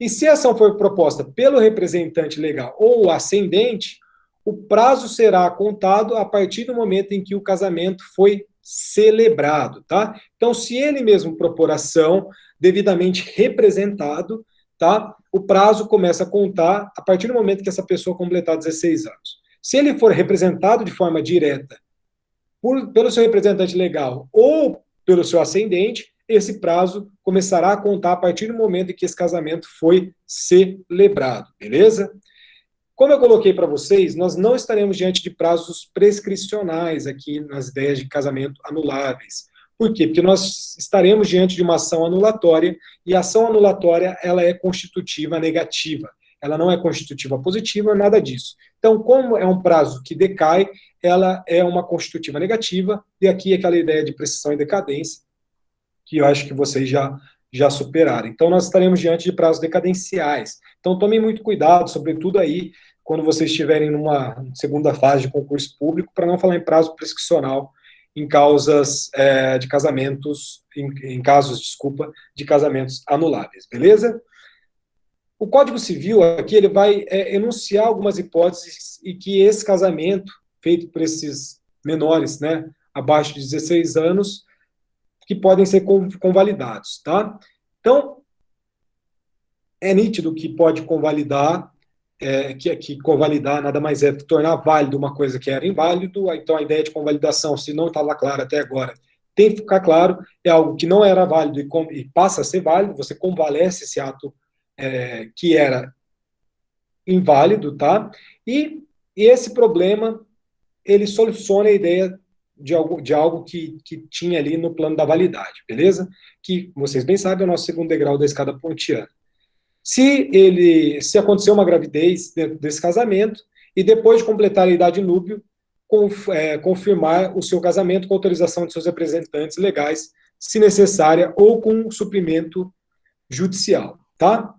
E se a ação for proposta pelo representante legal ou ascendente, o prazo será contado a partir do momento em que o casamento foi celebrado, tá? Então, se ele mesmo propor ação devidamente representado, tá? O prazo começa a contar a partir do momento que essa pessoa completar 16 anos. Se ele for representado de forma direta pelo seu representante legal ou pelo seu ascendente, esse prazo começará a contar a partir do momento em que esse casamento foi celebrado, beleza? Como eu coloquei para vocês, nós não estaremos diante de prazos prescricionais aqui nas ideias de casamento anuláveis. Por quê? Porque nós estaremos diante de uma ação anulatória, e a ação anulatória, ela é constitutiva negativa. Ela não é constitutiva positiva, nada disso. Então, como é um prazo que decai, ela é uma constitutiva negativa, e aqui aquela ideia de prescrição e decadência, que eu acho que vocês já superaram. Então, nós estaremos diante de prazos decadenciais. Então, tomem muito cuidado, sobretudo aí, quando vocês estiverem numa segunda fase de concurso público, para não falar em prazo prescricional em causas de casamentos, em casos, desculpa, de casamentos anuláveis, beleza? O Código Civil aqui, ele vai enunciar algumas hipóteses e que esse casamento, feito por esses menores, né, abaixo de 16 anos, que podem ser convalidados, tá? Então, é nítido que pode convalidar, que convalidar nada mais é tornar válido uma coisa que era inválido. Então a ideia de convalidação, se não estava claro até agora, tem que ficar claro, é algo que não era válido e passa a ser válido, você convalesce esse ato que era inválido, tá? E esse problema, ele soluciona a ideia de algo que tinha ali no plano da validade, beleza? Que, vocês bem sabem, é o nosso segundo degrau da escada pontiana. Se acontecer uma gravidez dentro desse casamento, e depois de completar a idade núbil, confirmar o seu casamento com autorização de seus representantes legais, se necessária, ou com suprimento judicial, tá?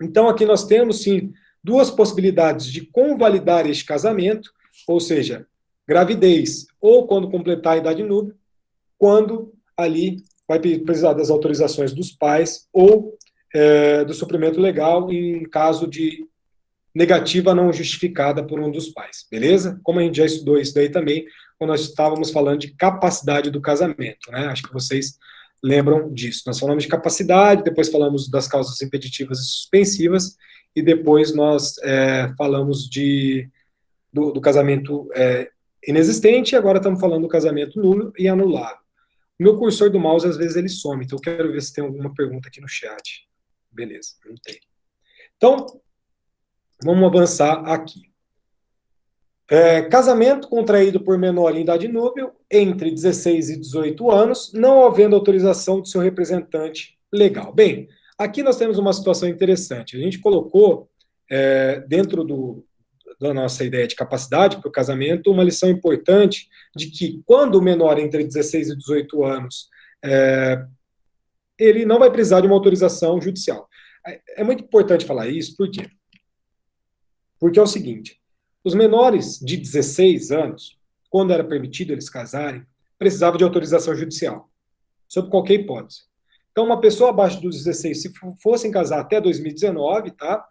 Então, aqui nós temos, sim, duas possibilidades de convalidar este casamento, ou seja, gravidez, ou quando completar a idade núbil, quando ali vai precisar das autorizações dos pais, ou do suprimento legal em caso de negativa não justificada por um dos pais, beleza? Como a gente já estudou isso daí também, quando nós estávamos falando de capacidade do casamento, né? Acho que vocês lembram disso. Nós falamos de capacidade, depois falamos das causas impeditivas e suspensivas, e depois nós falamos do casamento inexistente, e agora estamos falando do casamento nulo e anulável. O meu cursor do mouse, às vezes, ele some, então eu quero ver se tem alguma pergunta aqui no chat. Beleza, não tem. Então, vamos avançar aqui. Casamento contraído por menor em idade núbil, entre 16 e 18 anos, não havendo autorização do seu representante legal. Bem, aqui nós temos uma situação interessante. A gente colocou, dentro da nossa ideia de capacidade para o casamento, uma lição importante de que, quando o menor entre 16 e 18 anos ele não vai precisar de uma autorização judicial. É muito importante falar isso, por quê? Porque é o seguinte, os menores de 16 anos, quando era permitido eles casarem, precisavam de autorização judicial, sob qualquer hipótese. Então, uma pessoa abaixo dos 16, se fossem casar até 2019, tá,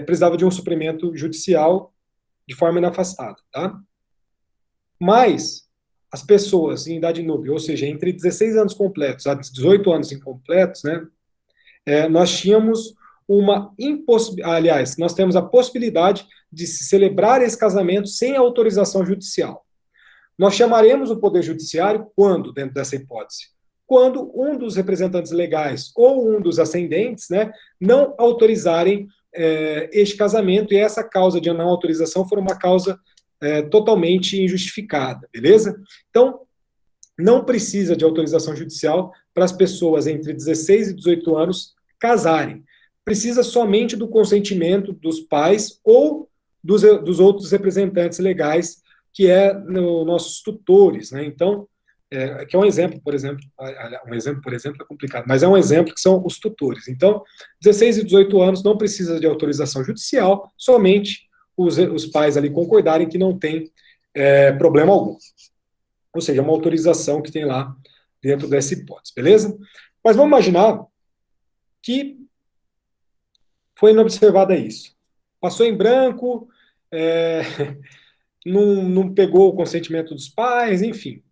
precisava de um suprimento judicial de forma inafastada, tá? Mas as pessoas em idade núbia, ou seja, entre 16 anos completos a 18 anos incompletos, né, nós tínhamos aliás, nós temos a possibilidade de se celebrar esse casamento sem autorização judicial. Nós chamaremos o Poder Judiciário quando, dentro dessa hipótese? Quando um dos representantes legais ou um dos ascendentes, né, não autorizarem este casamento e essa causa de não autorização for uma causa totalmente injustificada, beleza? Então, não precisa de autorização judicial para as pessoas entre 16 e 18 anos casarem. Precisa somente do consentimento dos pais ou dos outros representantes legais, que nossos tutores, né? Então, que é um exemplo, por exemplo, é complicado, mas é um exemplo que são os tutores. Então, 16 e 18 anos não precisa de autorização judicial, somente os pais ali concordarem que não tem problema algum. Ou seja, uma autorização que tem lá dentro dessa hipótese, beleza? Mas vamos imaginar que foi inobservada isso. Passou em branco, não pegou o consentimento dos pais, enfim.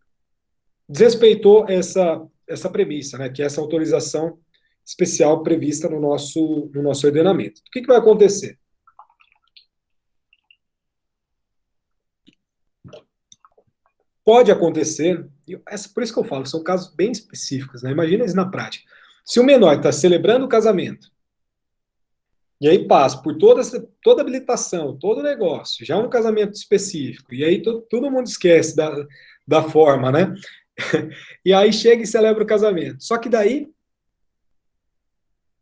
Desrespeitou essa premissa, né, que é essa autorização especial prevista no nosso ordenamento. O que vai acontecer? Pode acontecer, por isso que eu falo, são casos bem específicos, né? Imagina isso na prática. Se o menor está celebrando o casamento, e aí passa por toda habilitação, todo o negócio, já um casamento específico, e aí todo mundo esquece da forma, né? E aí chega e celebra o casamento. Só que daí,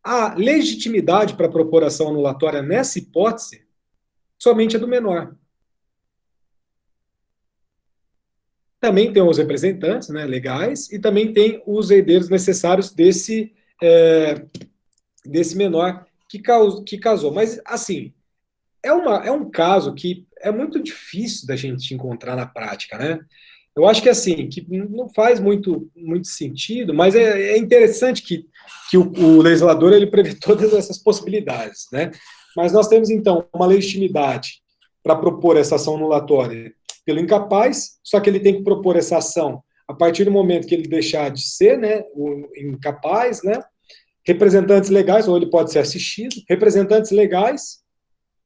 a legitimidade para propor ação anulatória nessa hipótese somente é do menor. Também tem os representantes, né, legais, e também tem os herdeiros necessários desse menor que casou. Mas, assim, é um caso que é muito difícil da gente encontrar na prática, né? Eu acho que, assim, que não faz muito sentido, mas é interessante que o legislador ele prevê todas essas possibilidades, né? Mas nós temos, então, uma legitimidade para propor essa ação anulatória pelo incapaz, só que ele tem que propor essa ação a partir do momento que ele deixar de ser, né, o incapaz, né? Representantes legais, ou ele pode ser assistido, representantes legais,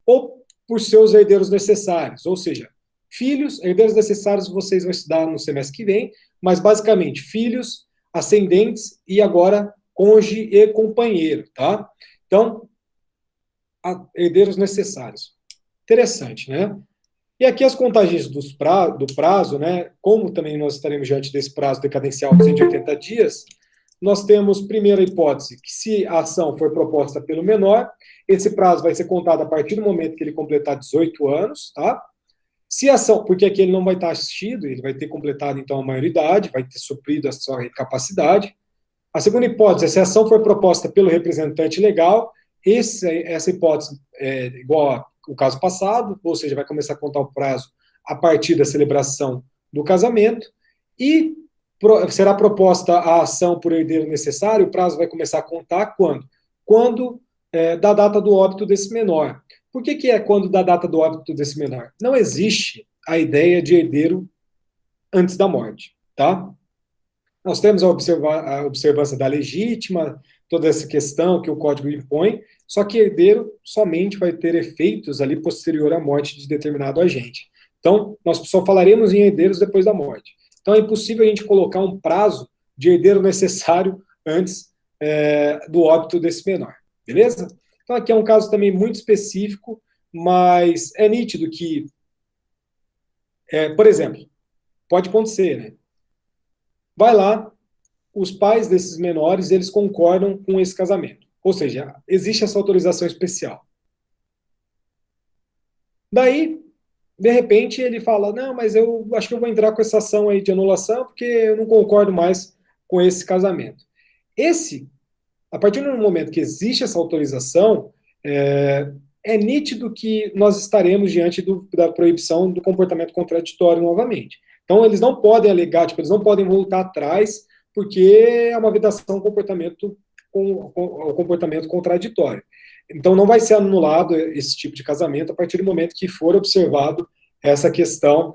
ou por seus herdeiros necessários, ou seja, filhos, herdeiros necessários vocês vão estudar no semestre que vem, mas basicamente filhos, ascendentes e agora cônjuge e companheiro, tá? Então, herdeiros necessários. Interessante, né? E aqui as contagens do prazo, né? Como também nós estaremos diante desse prazo decadencial de 180 dias, nós temos, primeira hipótese, que se a ação for proposta pelo menor, esse prazo vai ser contado a partir do momento que ele completar 18 anos, tá? Se a ação, porque aqui ele não vai estar assistido, ele vai ter completado, então, a maioridade, vai ter suprido a sua capacidade. A segunda hipótese, se a ação for proposta pelo representante legal, essa hipótese é igual ao caso passado, ou seja, vai começar a contar o prazo a partir da celebração do casamento, e será proposta a ação por herdeiro necessário, o prazo vai começar a contar quando? Quando da data do óbito desse menor. Por que é quando da data do óbito desse menor? Não existe a ideia de herdeiro antes da morte, tá? Nós temos a observância da legítima, toda essa questão que o Código impõe, só que herdeiro somente vai ter efeitos ali posterior à morte de determinado agente. Então, nós só falaremos em herdeiros depois da morte. Então, é impossível a gente colocar um prazo de herdeiro necessário antes do óbito desse menor, beleza? Então, aqui é um caso também muito específico, mas é nítido que, por exemplo, pode acontecer, né? Vai lá, os pais desses menores, eles concordam com esse casamento. Ou seja, existe essa autorização especial. Daí, de repente, ele fala, não, mas eu acho que eu vou entrar com essa ação aí de anulação porque eu não concordo mais com esse casamento. A partir do momento que existe essa autorização, é nítido que nós estaremos diante da proibição do comportamento contraditório novamente. Então, eles não podem alegar, eles não podem voltar atrás, porque é uma vedação ao comportamento contraditório. Então, não vai ser anulado esse tipo de casamento a partir do momento que for observado essa questão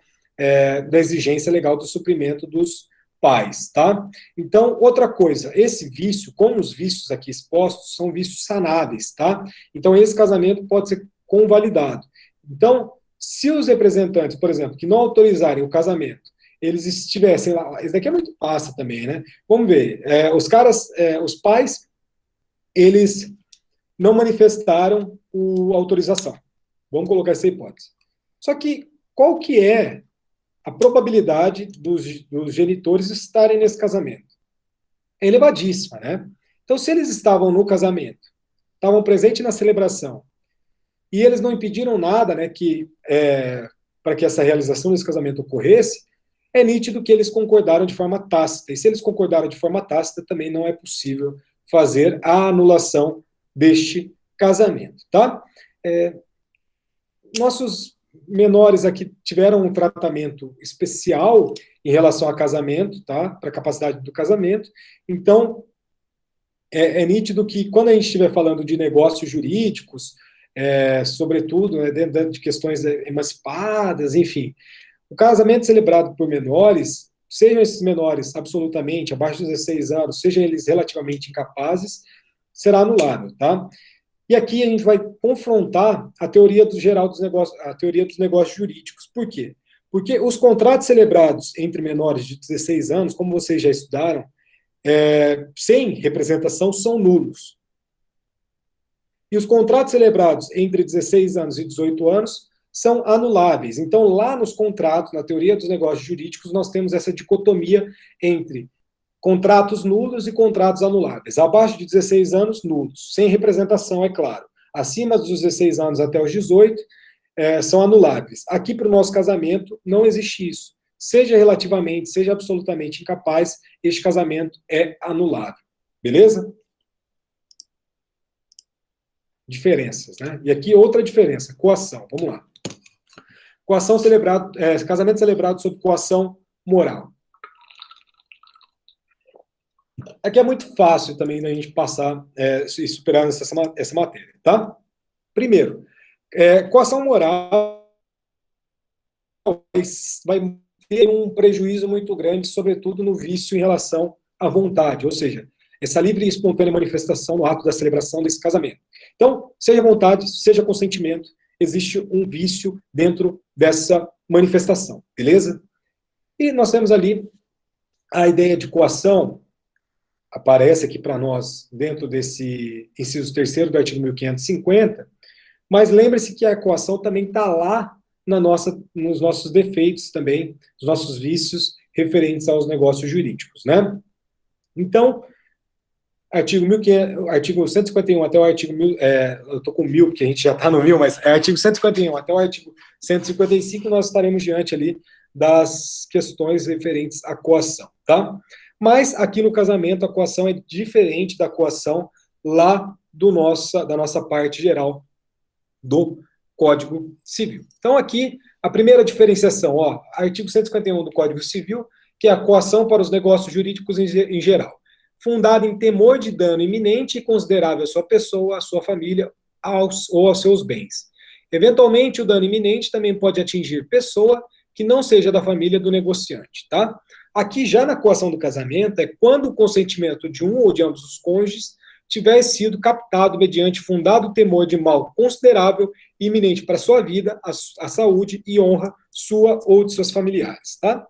da exigência legal do suprimento dos pais, tá? Então, outra coisa, esse vício, como os vícios aqui expostos, são vícios sanáveis, tá? Então, esse casamento pode ser convalidado. Então, se os representantes, por exemplo, que não autorizarem o casamento, eles estivessem lá, isso daqui é muito massa também, né? Vamos ver, os pais, eles não manifestaram a autorização. Vamos colocar essa hipótese. Só que, qual que é a probabilidade dos genitores estarem nesse casamento? É elevadíssima, né? Então, se eles estavam no casamento, estavam presentes na celebração, e eles não impediram nada, né, para que essa realização desse casamento ocorresse, é nítido que eles concordaram de forma tácita. E se eles concordaram de forma tácita, também não é possível fazer a anulação deste casamento, tá? Nossos menores aqui tiveram um tratamento especial em relação a casamento, tá? Para a capacidade do casamento. Então, é nítido que quando a gente estiver falando de negócios jurídicos, sobretudo, né, dentro de questões emancipadas, enfim, o casamento celebrado por menores, sejam esses menores absolutamente abaixo de 16 anos, sejam eles relativamente incapazes, será anulável, tá? E aqui a gente vai confrontar a teoria a teoria dos negócios jurídicos. Por quê? Porque os contratos celebrados entre menores de 16 anos, como vocês já estudaram, sem representação são nulos. E os contratos celebrados entre 16 anos e 18 anos são anuláveis. Então, lá nos contratos, na teoria dos negócios jurídicos, nós temos essa dicotomia entre contratos nulos e contratos anuláveis. Abaixo de 16 anos, nulos. Sem representação, é claro. Acima dos 16 anos até os 18, são anuláveis. Aqui, para o nosso casamento, não existe isso. Seja relativamente, seja absolutamente incapaz, este casamento é anulável. Beleza? Diferenças, né? E aqui outra diferença, coação. Vamos lá. Casamento celebrado sob coação moral. Aqui é muito fácil também a gente passar e superar essa matéria, tá? Primeiro, coação moral vai ter um prejuízo muito grande, sobretudo no vício em relação à vontade, ou seja, essa livre e espontânea manifestação no ato da celebração desse casamento. Então, seja vontade, seja consentimento, existe um vício dentro dessa manifestação, beleza? E nós temos ali a ideia de coação, aparece aqui para nós dentro desse inciso 3º do artigo 1550, mas lembre-se que a coação também está lá nos nossos defeitos também, nos nossos vícios referentes aos negócios jurídicos, né? Então, artigo 151 até o artigo 1000, eu estou com 1000, porque a gente já está no 1000, mas artigo 151 até o artigo 155, nós estaremos diante ali das questões referentes à coação, tá? Mas aqui no casamento a coação é diferente da coação lá da nossa parte geral do Código Civil. Então aqui a primeira diferenciação, artigo 151 do Código Civil, que é a coação para os negócios jurídicos em geral, fundada em temor de dano iminente e considerável à sua pessoa, à sua família ou aos seus bens. Eventualmente, o dano iminente também pode atingir pessoa que não seja da família do negociante, tá? Aqui, já na coação do casamento, é quando o consentimento de um ou de ambos os cônjuges tiver sido captado mediante fundado temor de mal considerável e iminente para a sua vida, a saúde e honra sua ou de seus familiares, tá?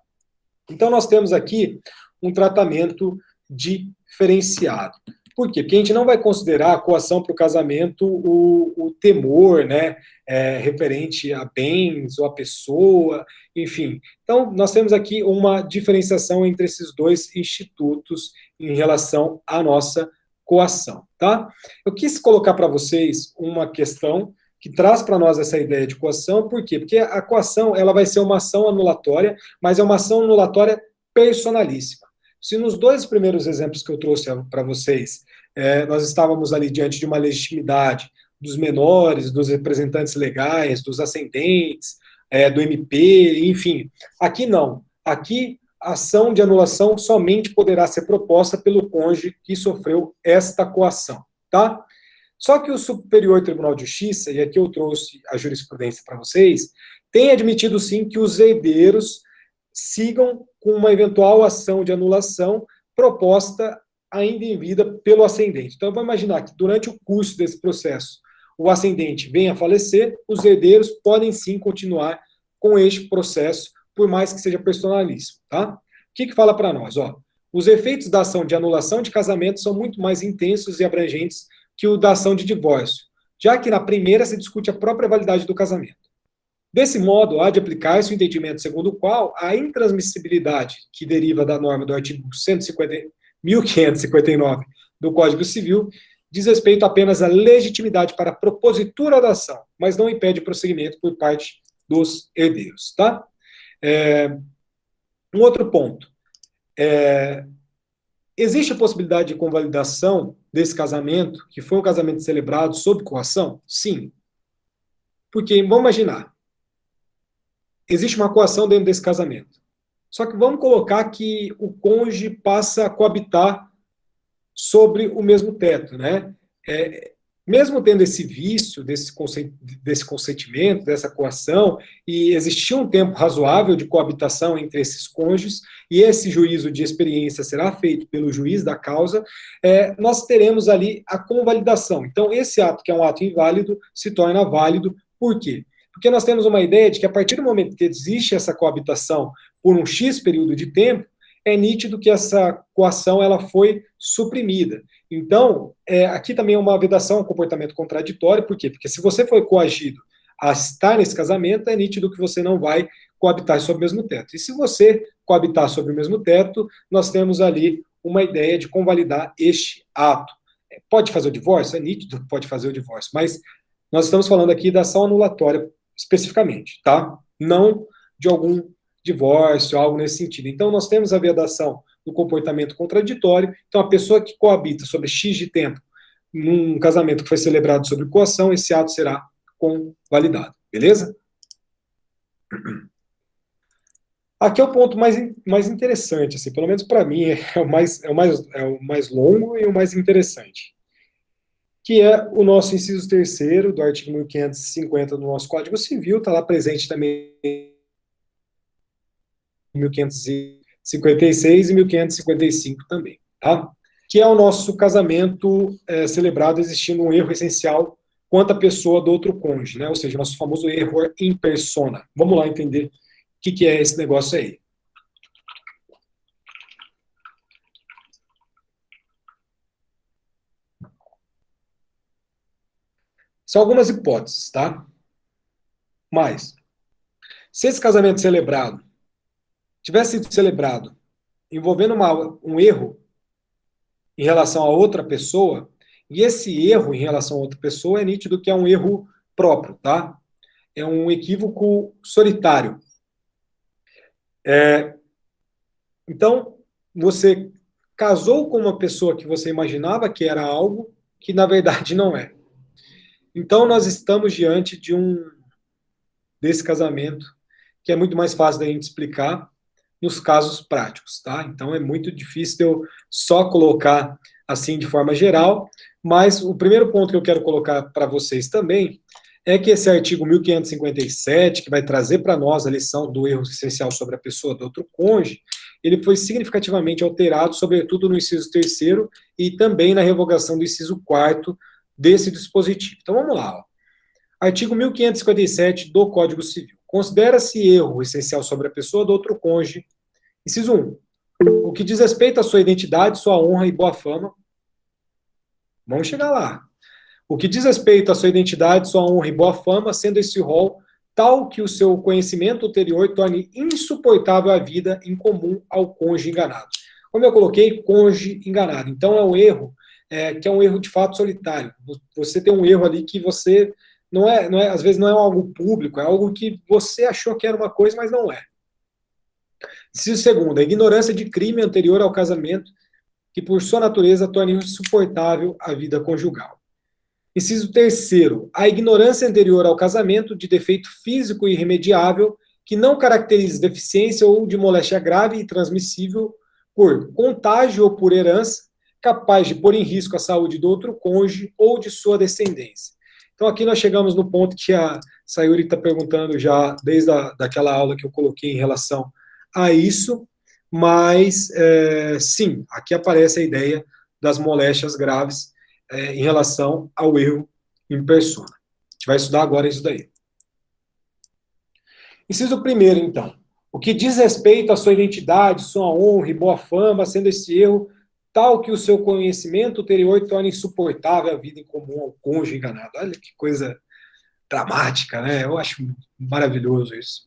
Então, nós temos aqui um tratamento diferenciado. Por quê? Porque a gente não vai considerar a coação para o casamento o temor, né, referente a bens ou a pessoa, enfim. Então, nós temos aqui uma diferenciação entre esses dois institutos em relação à nossa coação, tá? Eu quis colocar para vocês uma questão que traz para nós essa ideia de coação, por quê? Porque a coação, ela vai ser uma ação anulatória, mas é uma ação anulatória personalíssima. Se nos dois primeiros exemplos que eu trouxe para vocês, nós estávamos ali diante de uma legitimidade dos menores, dos representantes legais, dos ascendentes, do MP, enfim. Aqui não. Aqui, a ação de anulação somente poderá ser proposta pelo cônjuge que sofreu esta coação, tá? Só que o Superior Tribunal de Justiça, e aqui eu trouxe a jurisprudência para vocês, tem admitido sim que os herdeiros sigam com uma eventual ação de anulação proposta ainda em vida pelo ascendente. Então, vamos imaginar que durante o curso desse processo, o ascendente venha a falecer, os herdeiros podem sim continuar com este processo, por mais que seja personalíssimo, tá? O que fala para nós? Ó, os efeitos da ação de anulação de casamento são muito mais intensos e abrangentes que o da ação de divórcio, já que na primeira se discute a própria validade do casamento. Desse modo, há de aplicar-se o entendimento segundo o qual a intransmissibilidade, que deriva da norma do artigo 1559 do Código Civil, diz respeito apenas à legitimidade para a propositura da ação, mas não impede o prosseguimento por parte dos herdeiros, tá? Um outro ponto. Existe a possibilidade de convalidação desse casamento, que foi um casamento celebrado sob coação? Sim. Porque, vamos imaginar, existe uma coação dentro desse casamento. Só que vamos colocar que o cônjuge passa a coabitar sobre o mesmo teto, né? Mesmo tendo esse vício, desse consentimento, dessa coação, e existir um tempo razoável de coabitação entre esses cônjuges, e esse juízo de experiência será feito pelo juiz da causa, nós teremos ali a convalidação. Então, esse ato, que é um ato inválido, se torna válido. Por quê? Porque nós temos uma ideia de que a partir do momento que existe essa coabitação por um X período de tempo, é nítido que essa coação ela foi suprimida. Então, aqui também é uma vedação ao comportamento contraditório. Por quê? Porque se você foi coagido a estar nesse casamento, é nítido que você não vai coabitar sobre o mesmo teto. E se você coabitar sobre o mesmo teto, nós temos ali uma ideia de convalidar este ato. Pode fazer o divórcio? É nítido que pode fazer o divórcio, mas nós estamos falando aqui da ação anulatória especificamente, tá? Não de algum divórcio, algo nesse sentido. Então, nós temos a vedação do comportamento contraditório. Então, a pessoa que coabita sobre X de tempo num casamento que foi celebrado sobre coação, esse ato será convalidado. Beleza? Aqui é o ponto mais interessante, assim, pelo menos para mim, é o mais longo e o mais interessante, que é o nosso inciso 3º do artigo 1550 do nosso Código Civil, está lá presente também 1556 e 1555 também, tá? Que é o nosso casamento celebrado existindo um erro essencial quanto à pessoa do outro cônjuge, né? Ou seja, o nosso famoso erro in persona. Vamos lá entender o que é esse negócio aí. São algumas hipóteses, tá? Mas, se esse casamento celebrado tivesse sido celebrado envolvendo um erro em relação a outra pessoa, e esse erro em relação a outra pessoa é nítido que é um erro próprio, tá? É um equívoco solitário. Então, você casou com uma pessoa que você imaginava que era algo que, na verdade, não é. Então, nós estamos diante desse casamento, que é muito mais fácil da gente explicar nos casos práticos, tá? Então, é muito difícil eu só colocar assim de forma geral, mas o primeiro ponto que eu quero colocar para vocês também é que esse artigo 1557, que vai trazer para nós a lição do erro essencial sobre a pessoa do outro cônjuge, ele foi significativamente alterado, sobretudo no inciso 3º e também na revogação do inciso 4º desse dispositivo. Então, vamos lá. Ó. Artigo 1557 do Código Civil. Considera-se erro essencial sobre a pessoa do outro cônjuge. Inciso 1. O que diz respeito à sua identidade, sua honra e boa fama. Vamos chegar lá. O que diz respeito à sua identidade, sua honra e boa fama, sendo esse rol tal que o seu conhecimento ulterior torne insuportável a vida em comum ao cônjuge enganado. Como eu coloquei, cônjuge enganado. Então, é um erro que é um erro de fato solitário. Você tem um erro ali que você... às vezes não é algo público, é algo que você achou que era uma coisa, mas não é. Inciso 2, a ignorância de crime anterior ao casamento, que por sua natureza torna insuportável a vida conjugal. Inciso 3, a ignorância anterior ao casamento de defeito físico irremediável, que não caracteriza deficiência ou de moléstia grave e transmissível por contágio ou por herança, capaz de pôr em risco a saúde do outro cônjuge ou de sua descendência. Então, aqui nós chegamos no ponto que a Sayuri está perguntando já, desde daquela aula que eu coloquei em relação a isso, mas, sim, aqui aparece a ideia das moléstias graves em relação ao erro em persona. A gente vai estudar agora isso daí. Inciso primeiro, então. O que diz respeito à sua identidade, sua honra e boa fama, sendo esse erro tal que o seu conhecimento ulterior torna insuportável a vida em comum ao cônjuge enganado. Olha que coisa dramática, né? Eu acho maravilhoso isso.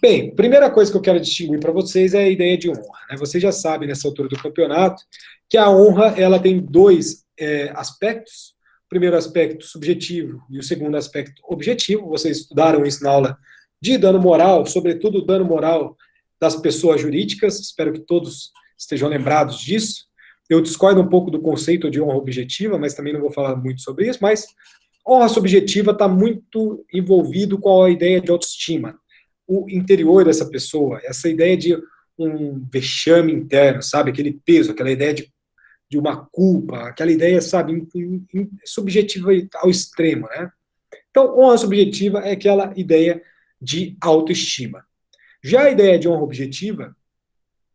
Bem, primeira coisa que eu quero distinguir para vocês é a ideia de honra, né? Vocês já sabem, nessa altura do campeonato, que a honra ela tem dois aspectos. O primeiro aspecto subjetivo e o segundo aspecto objetivo. Vocês estudaram isso na aula de dano moral, sobretudo o dano moral das pessoas jurídicas. Espero que todos estejam lembrados disso. Eu discordo um pouco do conceito de honra objetiva, mas também não vou falar muito sobre isso, mas honra subjetiva está muito envolvido com a ideia de autoestima, o interior dessa pessoa, essa ideia de um vexame interno, sabe, aquele peso, aquela ideia de uma culpa, aquela ideia, sabe, subjetiva ao extremo, né? Então, honra subjetiva é aquela ideia de autoestima. Já a ideia de honra objetiva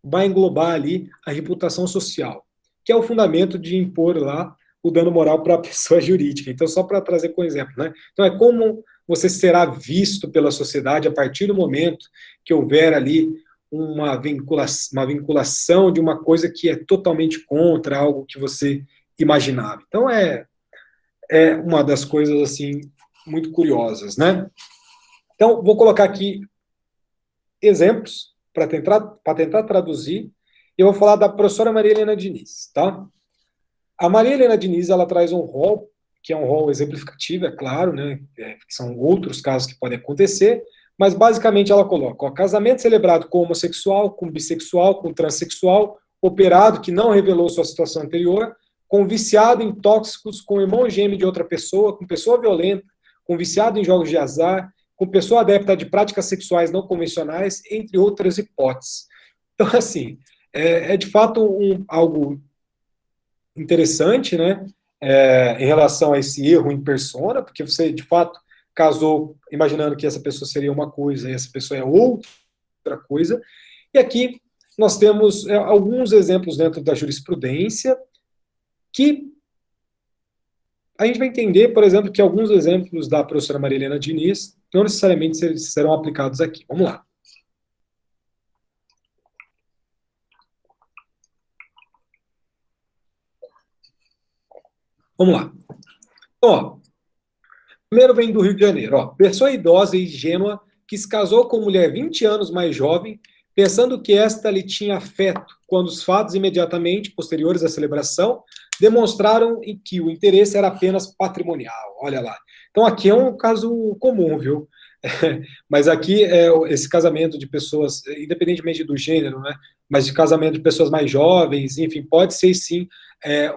vai englobar ali a reputação social, que é o fundamento de impor lá o dano moral para a pessoa jurídica. Então, só para trazer como exemplo, né? Então, é como você será visto pela sociedade a partir do momento que houver ali uma vinculação de uma coisa que é totalmente contra algo que você imaginava. Então, é uma das coisas, assim, muito curiosas, né? Então, vou colocar aqui exemplos para tentar traduzir. Eu vou falar da professora Maria Helena Diniz, tá? A Maria Helena Diniz, ela traz um rol, que é um rol exemplificativo, é claro, né? Que são outros casos que podem acontecer, mas basicamente ela coloca, ó, casamento celebrado com homossexual, com bissexual, com transexual, operado que não revelou sua situação anterior, com viciado em tóxicos, com irmão gêmeo de outra pessoa, com pessoa violenta, com viciado em jogos de azar, com pessoa adepta de práticas sexuais não convencionais, entre outras hipóteses. Então, assim, é de fato algo interessante, né, em relação a esse erro em persona, porque você, de fato, casou imaginando que essa pessoa seria uma coisa e essa pessoa é outra coisa. E aqui nós temos alguns exemplos dentro da jurisprudência que a gente vai entender, por exemplo, que alguns exemplos da professora Maria Helena Diniz não necessariamente serão aplicados aqui. Vamos lá. Vamos lá. Ó, primeiro vem do Rio de Janeiro. Ó, pessoa idosa e ingênua que se casou com mulher 20 anos mais jovem, pensando que esta lhe tinha afeto, quando os fatos imediatamente posteriores à celebração demonstraram que o interesse era apenas patrimonial. Olha lá. Então aqui é um caso comum, viu? Mas aqui esse casamento de pessoas, independentemente do gênero, né? Mas de casamento de pessoas mais jovens, enfim, pode ser sim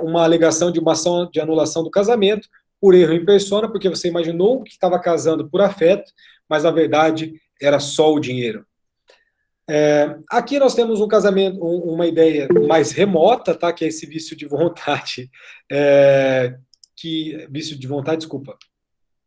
uma alegação de uma ação de anulação do casamento por erro em persona, porque você imaginou que estava casando por afeto, mas na verdade era só o dinheiro. Aqui nós temos um casamento, uma ideia mais remota, tá? Que é esse vício de vontade,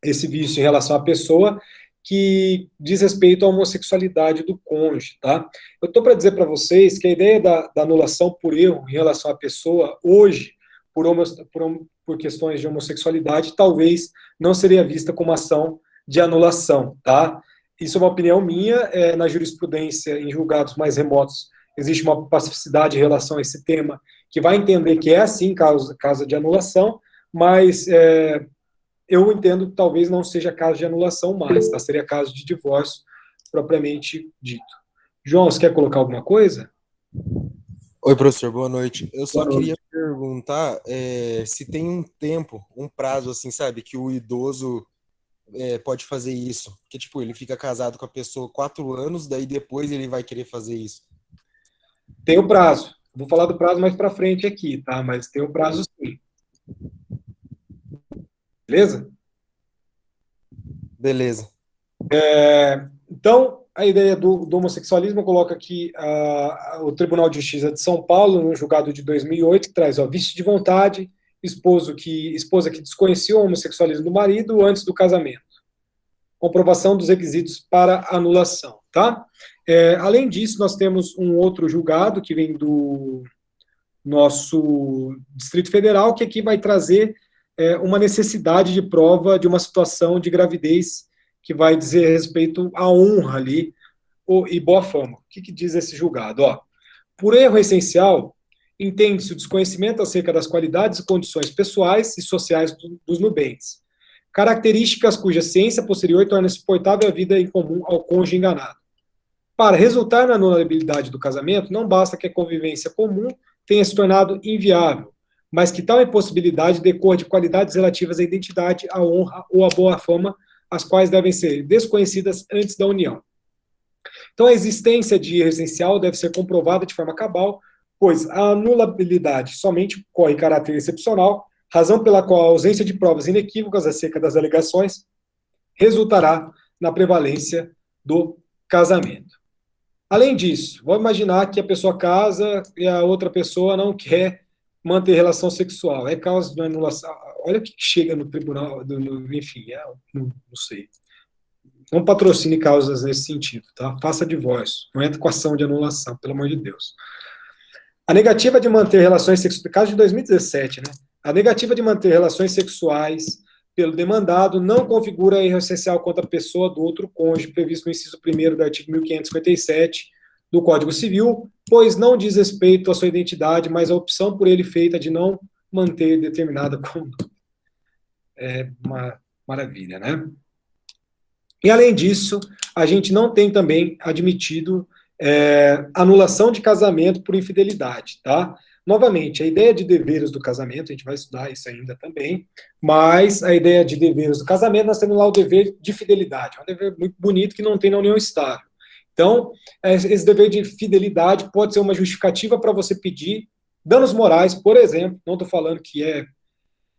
esse vício em relação à pessoa que diz respeito à homossexualidade do cônjuge, tá? Eu estou para dizer para vocês que a ideia da anulação por erro em relação à pessoa, hoje, por questões de homossexualidade, talvez não seria vista como ação de anulação, tá? Isso é uma opinião minha, na jurisprudência, em julgados mais remotos, existe uma pacificidade em relação a esse tema, que vai entender que é, sim, causa de anulação, mas eu entendo que talvez não seja caso de anulação mais, tá? Seria caso de divórcio propriamente dito. João, você quer colocar alguma coisa? Oi, professor, boa noite. Eu só queria perguntar se tem um tempo, um prazo, assim, sabe, que o idoso pode fazer isso. Porque, tipo, ele fica casado com a pessoa 4 anos, daí depois ele vai querer fazer isso. Tem o prazo. Vou falar do prazo mais para frente aqui, tá? Mas tem o prazo sim. Beleza? Beleza. Então, a ideia do homossexualismo coloca aqui o Tribunal de Justiça de São Paulo, no julgado de 2008, que traz vício de vontade, esposa que desconhecia o homossexualismo do marido antes do casamento. Comprovação dos requisitos para anulação, tá? Além disso, nós temos um outro julgado que vem do nosso Distrito Federal, que aqui vai trazer uma necessidade de prova de uma situação de gravidez que vai dizer respeito à honra ali e boa fama. O que diz esse julgado? Por erro essencial, entende-se o desconhecimento acerca das qualidades e condições pessoais e sociais dos nubentes, características cuja ciência posterior torna suportável a vida em comum ao cônjuge enganado. Para resultar na anulabilidade do casamento, não basta que a convivência comum tenha se tornado inviável, mas que tal impossibilidade decorra de qualidades relativas à identidade, à honra ou à boa fama, as quais devem ser desconhecidas antes da união. Então, a existência de erro essencial deve ser comprovada de forma cabal, pois a anulabilidade somente ocorre em caráter excepcional, razão pela qual a ausência de provas inequívocas acerca das alegações resultará na prevalência do casamento. Além disso, vamos imaginar que a pessoa casa e a outra pessoa não quer manter relação sexual. É causa de anulação. Olha o que chega no tribunal, enfim, não sei. Não patrocine causas nesse sentido, tá? Faça divórcio. Não entra com ação de anulação, pelo amor de Deus. A negativa de manter relações sexuais, caso de 2017, né? A negativa de manter relações sexuais pelo demandado não configura erro essencial contra a pessoa do outro cônjuge, previsto no inciso 1º do artigo 1557 do Código Civil, pois não diz respeito à sua identidade, mas à opção por ele feita de não manter determinada conduta. É uma maravilha, né? E, além disso, a gente não tem também admitido anulação de casamento por infidelidade, tá? Novamente, a ideia de deveres do casamento, a gente vai estudar isso ainda também, mas a ideia de deveres do casamento, nós temos lá o dever de fidelidade, é um dever muito bonito que não tem na união estável. Então, esse dever de fidelidade pode ser uma justificativa para você pedir danos morais, por exemplo, não estou falando que é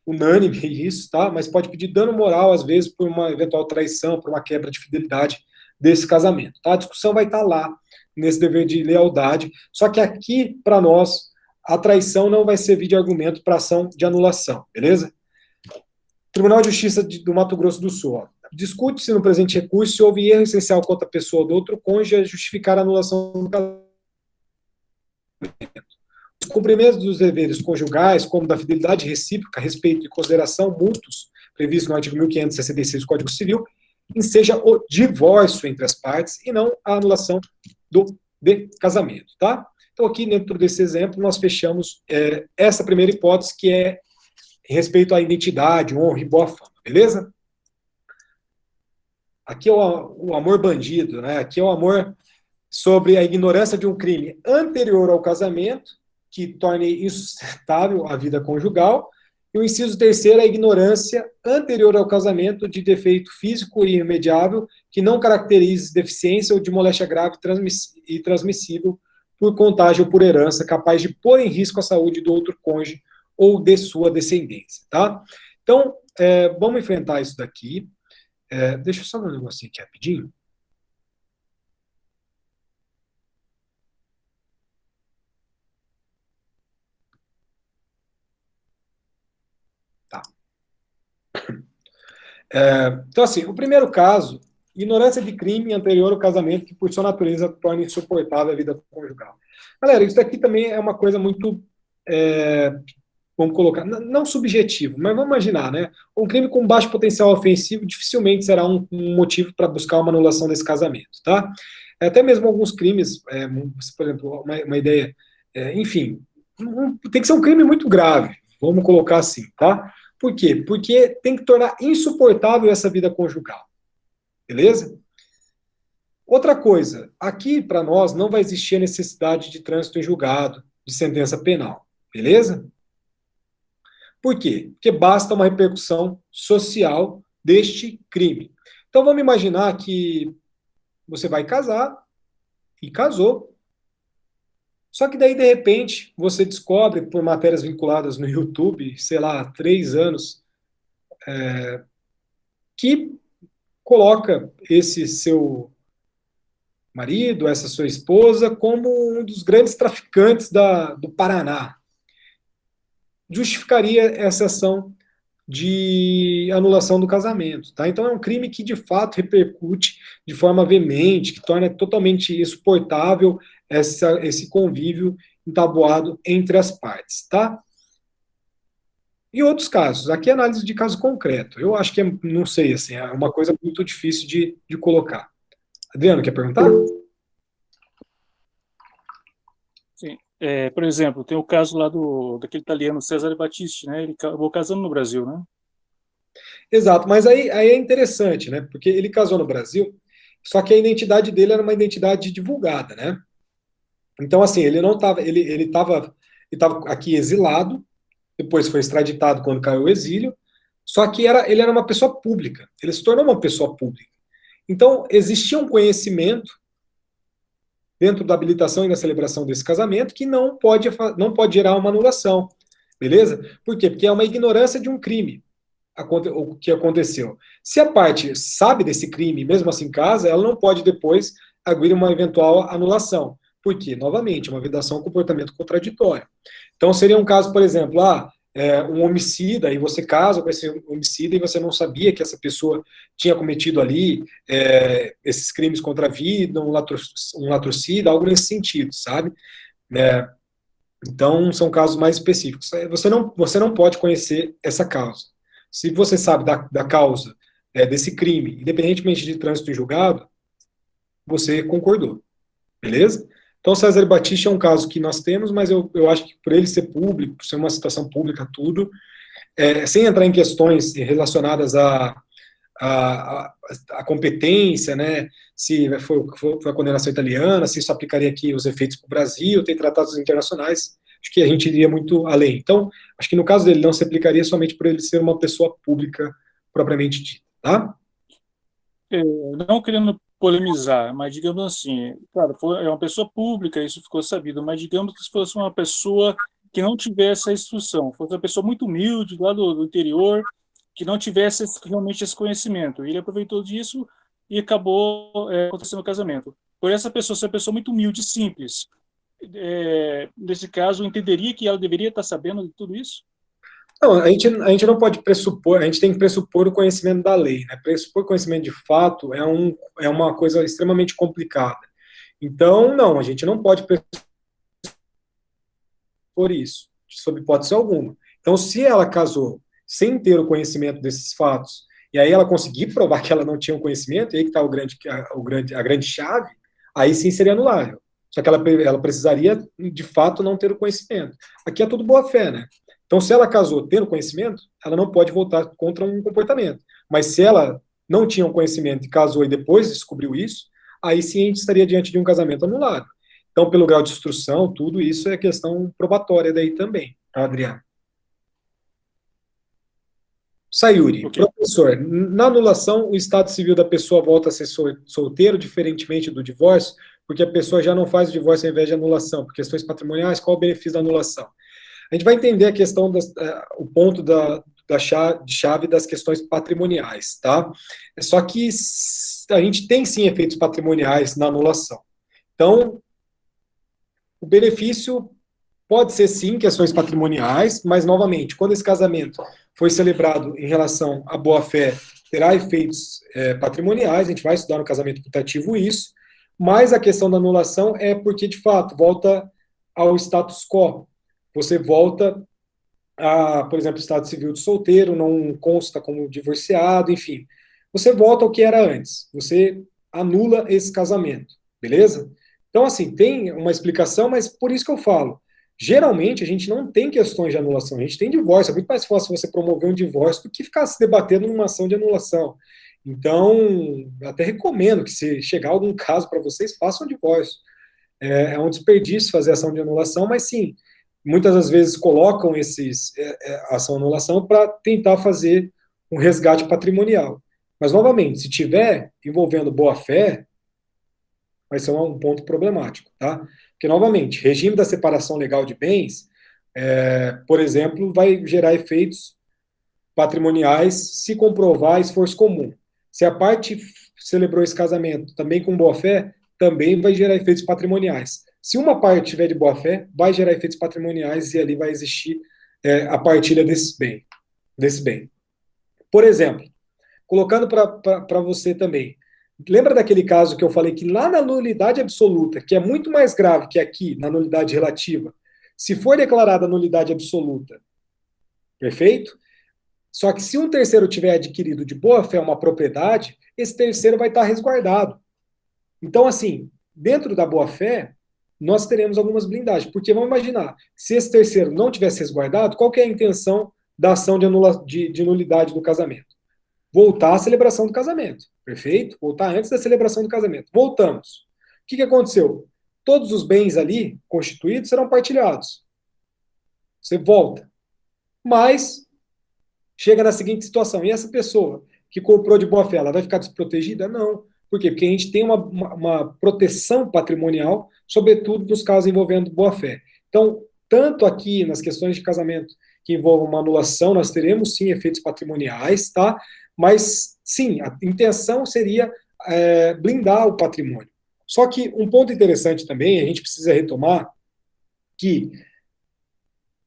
unânime isso, tá? Mas pode pedir dano moral, às vezes, por uma eventual traição, por uma quebra de fidelidade desse casamento, tá? A discussão vai estar lá, nesse dever de lealdade, só que aqui, para nós, a traição não vai servir de argumento para ação de anulação, beleza? Tribunal de Justiça do Mato Grosso do Sul. Discute-se no presente recurso se houve erro essencial contra a pessoa do outro cônjuge a justificar a anulação do casamento. Os cumprimentos dos deveres conjugais, como da fidelidade recíproca, respeito e consideração mútuos, previsto no artigo 1566 do Código Civil, enseja o divórcio entre as partes e não a anulação de casamento, tá? Então, aqui, dentro desse exemplo, nós fechamos essa primeira hipótese, que é em respeito à identidade, honra e boa fama, beleza? Aqui é o amor bandido, né? Aqui é o amor sobre a ignorância de um crime anterior ao casamento, que torne insustentável a vida conjugal, e o inciso 3º é a ignorância anterior ao casamento de defeito físico e irremediável que não caracterize deficiência ou de moléstia grave e transmissível por contágio ou por herança, capaz de pôr em risco a saúde do outro cônjuge ou de sua descendência, tá? Então, vamos enfrentar isso daqui. Deixa eu só ver um negocinho aqui rapidinho. Tá. Então, assim, o primeiro caso, ignorância de crime anterior ao casamento que, por sua natureza, torna insuportável a vida conjugal. Galera, isso daqui também é uma coisa muito, vamos colocar, não subjetivo, mas vamos imaginar, né? Um crime com baixo potencial ofensivo dificilmente será um motivo para buscar uma anulação desse casamento, tá? Até mesmo alguns crimes, por exemplo, uma ideia, enfim, tem que ser um crime muito grave, vamos colocar assim, tá? Por quê? Porque tem que tornar insuportável essa vida conjugal. Beleza? Outra coisa, aqui para nós não vai existir a necessidade de trânsito em julgado, de sentença penal. Beleza? Por quê? Porque basta uma repercussão social deste crime. Então vamos imaginar que você vai casar, e casou, só que daí, de repente, você descobre, por matérias vinculadas no YouTube, sei lá, 3 anos, que coloca esse seu marido, essa sua esposa, como um dos grandes traficantes do Paraná. justificaria essa ação de anulação do casamento, tá? Então é um crime que de fato repercute de forma veemente, que torna totalmente insuportável esse convívio entabuado entre as partes, tá? E outros casos, aqui é análise de caso concreto. Eu acho que, não sei, assim, é uma coisa muito difícil de colocar. Adriano, quer perguntar? Sim. Por exemplo, tem o caso lá daquele italiano Cesare Battisti, né? Ele acabou casando no Brasil, né? Exato, mas aí é interessante, né? Porque ele casou no Brasil, só que a identidade dele era uma identidade divulgada, né? Então, assim, ele não estava, ele estava aqui exilado, depois foi extraditado quando caiu o exílio, só que ele era uma pessoa pública, ele se tornou uma pessoa pública. Então, existia um conhecimento dentro da habilitação e da celebração desse casamento que não pode gerar uma anulação, beleza? Por quê? Porque é uma ignorância de um crime, o que aconteceu. Se a parte sabe desse crime, mesmo assim casa, ela não pode depois arguir uma eventual anulação. Por quê? Novamente, uma vedação é um comportamento contraditório. Então, seria um caso, por exemplo, um homicida, e você casa com esse homicida e você não sabia que essa pessoa tinha cometido ali esses crimes contra a vida, um latrocida, algo nesse sentido, sabe? Então, são casos mais específicos. Você não pode conhecer essa causa. Se você sabe da causa desse crime, independentemente de trânsito em julgado, você concordou, beleza? Então, Cesare Battisti é um caso que nós temos, mas eu acho que por ele ser público, por ser uma situação pública, tudo, sem entrar em questões relacionadas à competência, né, se foi a condenação italiana, se isso aplicaria aqui os efeitos para o Brasil, tem tratados internacionais, acho que a gente iria muito além. Então, acho que no caso dele não se aplicaria somente por ele ser uma pessoa pública propriamente dita, tá? Não querendo polemizar, mas digamos assim, claro, é uma pessoa pública, isso ficou sabido, mas digamos que se fosse uma pessoa que não tivesse a instrução, fosse uma pessoa muito humilde, lá do interior, que não tivesse realmente esse conhecimento. Ele aproveitou disso e acabou acontecendo o casamento. Por essa pessoa ser uma pessoa muito humilde e simples, nesse caso, entenderia que ela deveria estar sabendo de tudo isso? Não, a gente não pode pressupor, a gente tem que pressupor o conhecimento da lei, né? Pressupor conhecimento de fato é uma coisa extremamente complicada. Então, não, a gente não pode pressupor isso, sob hipótese alguma. Então, se ela casou sem ter o conhecimento desses fatos, e aí ela conseguir provar que ela não tinha o conhecimento, e aí que está a grande chave, aí sim seria anulável. Só que ela precisaria, de fato, não ter o conhecimento. Aqui é tudo boa-fé, né? Então, se ela casou tendo conhecimento, ela não pode voltar contra um comportamento. Mas se ela não tinha um conhecimento e casou e depois descobriu isso, aí sim a gente estaria diante de um casamento anulado. Então, pelo grau de instrução, tudo isso é questão probatória daí também, tá, Adriano? Sayuri, okay. Professor, na anulação, o estado civil da pessoa volta a ser solteiro, diferentemente do divórcio, porque a pessoa já não faz o divórcio ao invés de anulação. Por questões patrimoniais, qual o benefício da anulação? A gente vai entender a questão, o ponto de chave das questões patrimoniais, tá? Só que a gente tem sim efeitos patrimoniais na anulação. Então, o benefício pode ser sim questões patrimoniais, mas novamente, quando esse casamento foi celebrado em relação à boa-fé, terá efeitos patrimoniais, a gente vai estudar no casamento putativo isso, mas a questão da anulação é porque, de fato, volta ao status quo. Você volta a, por exemplo, estado civil de solteiro, não consta como divorciado, enfim. Você volta ao que era antes. Você anula esse casamento, beleza? Então, assim, tem uma explicação, mas por isso que eu falo. Geralmente, a gente não tem questões de anulação, a gente tem divórcio. É muito mais fácil você promover um divórcio do que ficar se debatendo numa ação de anulação. Então, eu até recomendo que, se chegar algum caso para vocês, façam um divórcio. É um desperdício fazer ação de anulação, mas sim, muitas das vezes colocam ação de anulação para tentar fazer um resgate patrimonial. Mas, novamente, se tiver envolvendo boa-fé, vai ser um ponto problemático, tá? Porque, novamente, regime da separação legal de bens, por exemplo, vai gerar efeitos patrimoniais se comprovar esforço comum. Se a parte celebrou esse casamento também com boa-fé, também vai gerar efeitos patrimoniais. Se uma parte tiver de boa-fé, vai gerar efeitos patrimoniais e ali vai existir a partilha desse bem. Por exemplo, colocando para você também, lembra daquele caso que eu falei que lá na nulidade absoluta, que é muito mais grave que aqui, na nulidade relativa, se for declarada nulidade absoluta, perfeito? Só que se um terceiro tiver adquirido de boa fé uma propriedade, esse terceiro vai estar resguardado. Então, assim, dentro da boa fé, nós teremos algumas blindagens. Porque vamos imaginar, se esse terceiro não tivesse resguardado, qual que é a intenção da ação de nulidade do casamento? Voltar à celebração do casamento. Perfeito? Voltar antes da celebração do casamento. Voltamos. O que aconteceu? Todos os bens ali constituídos serão partilhados. Você volta. Mas chega na seguinte situação. E essa pessoa que comprou de boa fé, ela vai ficar desprotegida? Não. Por quê? Porque a gente tem uma proteção patrimonial, sobretudo nos casos envolvendo boa fé. Então, tanto aqui nas questões de casamento que envolvam uma anulação, nós teremos sim efeitos patrimoniais, tá? Mas sim, a intenção seria blindar o patrimônio. Só que um ponto interessante também, a gente precisa retomar que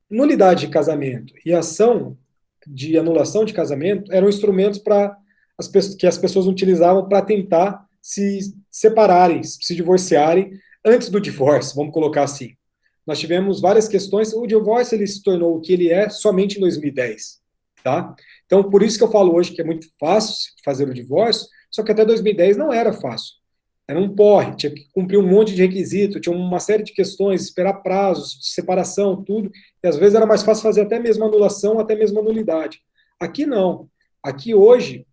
nulidade de casamento e ação de anulação de casamento eram instrumentos que as pessoas utilizavam para tentar se separarem, se divorciarem antes do divórcio, vamos colocar assim. Nós tivemos várias questões, o divórcio ele se tornou o que ele é somente em 2010, tá? Então, por isso que eu falo hoje que é muito fácil fazer o divórcio, só que até 2010 não era fácil. Era um porre, tinha que cumprir um monte de requisitos, tinha uma série de questões, esperar prazos, de separação, tudo, e às vezes era mais fácil fazer até mesmo anulação, até mesmo a nulidade. Aqui não. Aqui hoje,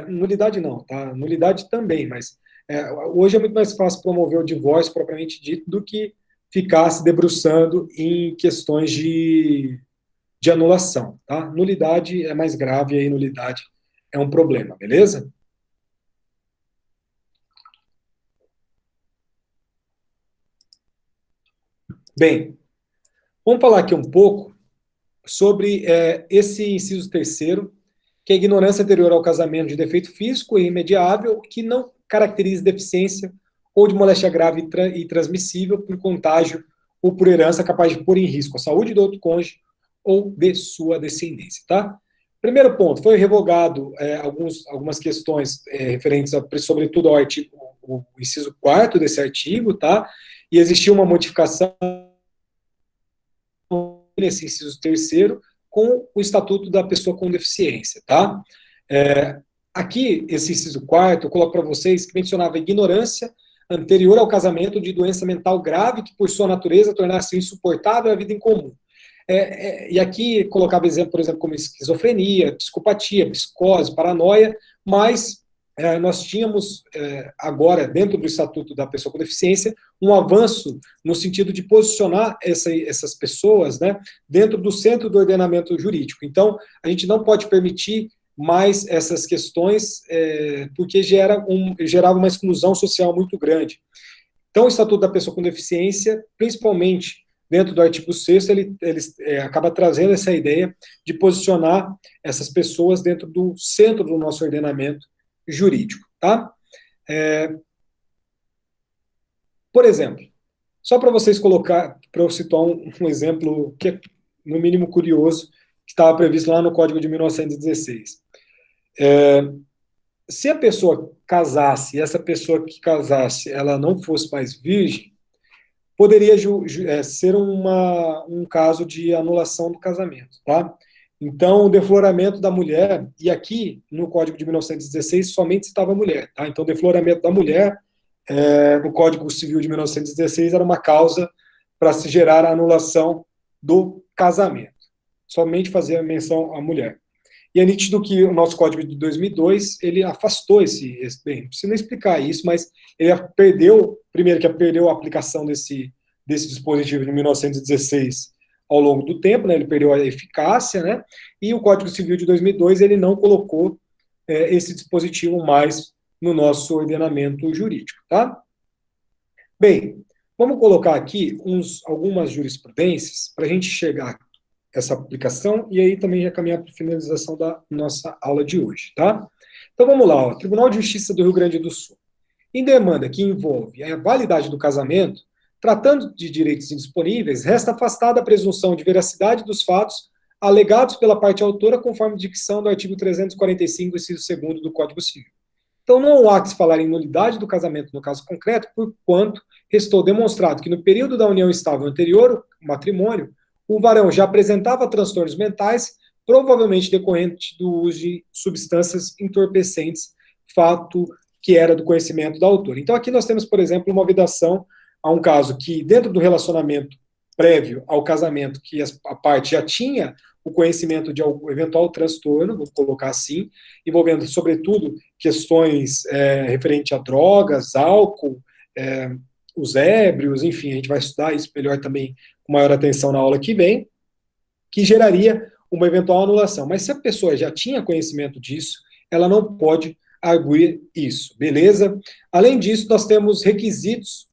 nulidade não, tá? Nulidade também, mas hoje é muito mais fácil promover o divórcio propriamente dito do que ficar se debruçando em questões de anulação, tá? Nulidade é mais grave e aí nulidade é um problema, beleza? Bem, vamos falar aqui um pouco sobre esse inciso terceiro, que é a ignorância anterior ao casamento de defeito físico e irremediável, que não caracteriza deficiência ou de moléstia grave e transmissível por contágio ou por herança capaz de pôr em risco a saúde do outro cônjuge ou de sua descendência, tá? Primeiro ponto, foi revogado algumas questões referentes, sobretudo ao artigo, o inciso 4º desse artigo, tá? E existiu uma modificação nesse inciso terceiro com o Estatuto da Pessoa com Deficiência, tá? Aqui, esse inciso 4º, eu coloco para vocês que mencionava a ignorância anterior ao casamento de doença mental grave que, por sua natureza, tornasse insuportável a vida em comum. E aqui colocava exemplo, por exemplo, como esquizofrenia, psicopatia, psicose, paranoia, mas nós tínhamos agora, dentro do Estatuto da Pessoa com Deficiência, um avanço no sentido de posicionar essas pessoas, né, dentro do centro do ordenamento jurídico. Então, a gente não pode permitir mais essas questões, porque gerava uma exclusão social muito grande. Então, o Estatuto da Pessoa com Deficiência, principalmente dentro do artigo 6º, ele acaba trazendo essa ideia de posicionar essas pessoas dentro do centro do nosso ordenamento jurídico, tá? Por exemplo, só para vocês colocar, para eu citar um exemplo que é, no mínimo, curioso, que estava previsto lá no Código de 1916. Se a pessoa casasse, e essa pessoa que casasse, ela não fosse mais virgem, poderia ser um caso de anulação do casamento, tá? Então, o defloramento da mulher, e aqui, no Código de 1916, somente citava a mulher, tá? Então, o defloramento da mulher, no Código Civil de 1916, era uma causa para se gerar a anulação do casamento. Somente fazia menção à mulher. E é nítido que o nosso Código de 2002, ele afastou bem, não preciso nem explicar isso, mas ele perdeu a aplicação desse dispositivo de 1916 ao longo do tempo, né, ele perdeu a eficácia, né, e o Código Civil de 2002, ele não colocou esse dispositivo mais no nosso ordenamento jurídico, tá? Bem, vamos colocar aqui algumas jurisprudências para a gente chegar a essa aplicação e aí também já caminhar para a finalização da nossa aula de hoje, tá? Então vamos lá, ó. Tribunal de Justiça do Rio Grande do Sul. Em demanda que envolve a validade do casamento, Tratando de direitos indisponíveis, resta afastada a presunção de veracidade dos fatos alegados pela parte autora, conforme dicção do artigo 345, inciso 2º do Código Civil. Então, não há que se falar em nulidade do casamento no caso concreto, porquanto restou demonstrado que no período da união estável anterior ao matrimônio, o varão já apresentava transtornos mentais, provavelmente decorrente do uso de substâncias entorpecentes, fato que era do conhecimento da autora. Então, aqui nós temos, por exemplo, uma vedação a um caso que, dentro do relacionamento prévio ao casamento, que a parte já tinha o conhecimento de algum eventual transtorno, vou colocar assim, envolvendo, sobretudo, questões referentes a drogas, álcool, os ébrios, enfim, a gente vai estudar isso melhor também, com maior atenção na aula que vem, que geraria uma eventual anulação. Mas se a pessoa já tinha conhecimento disso, ela não pode arguir isso, beleza? Além disso, nós temos requisitos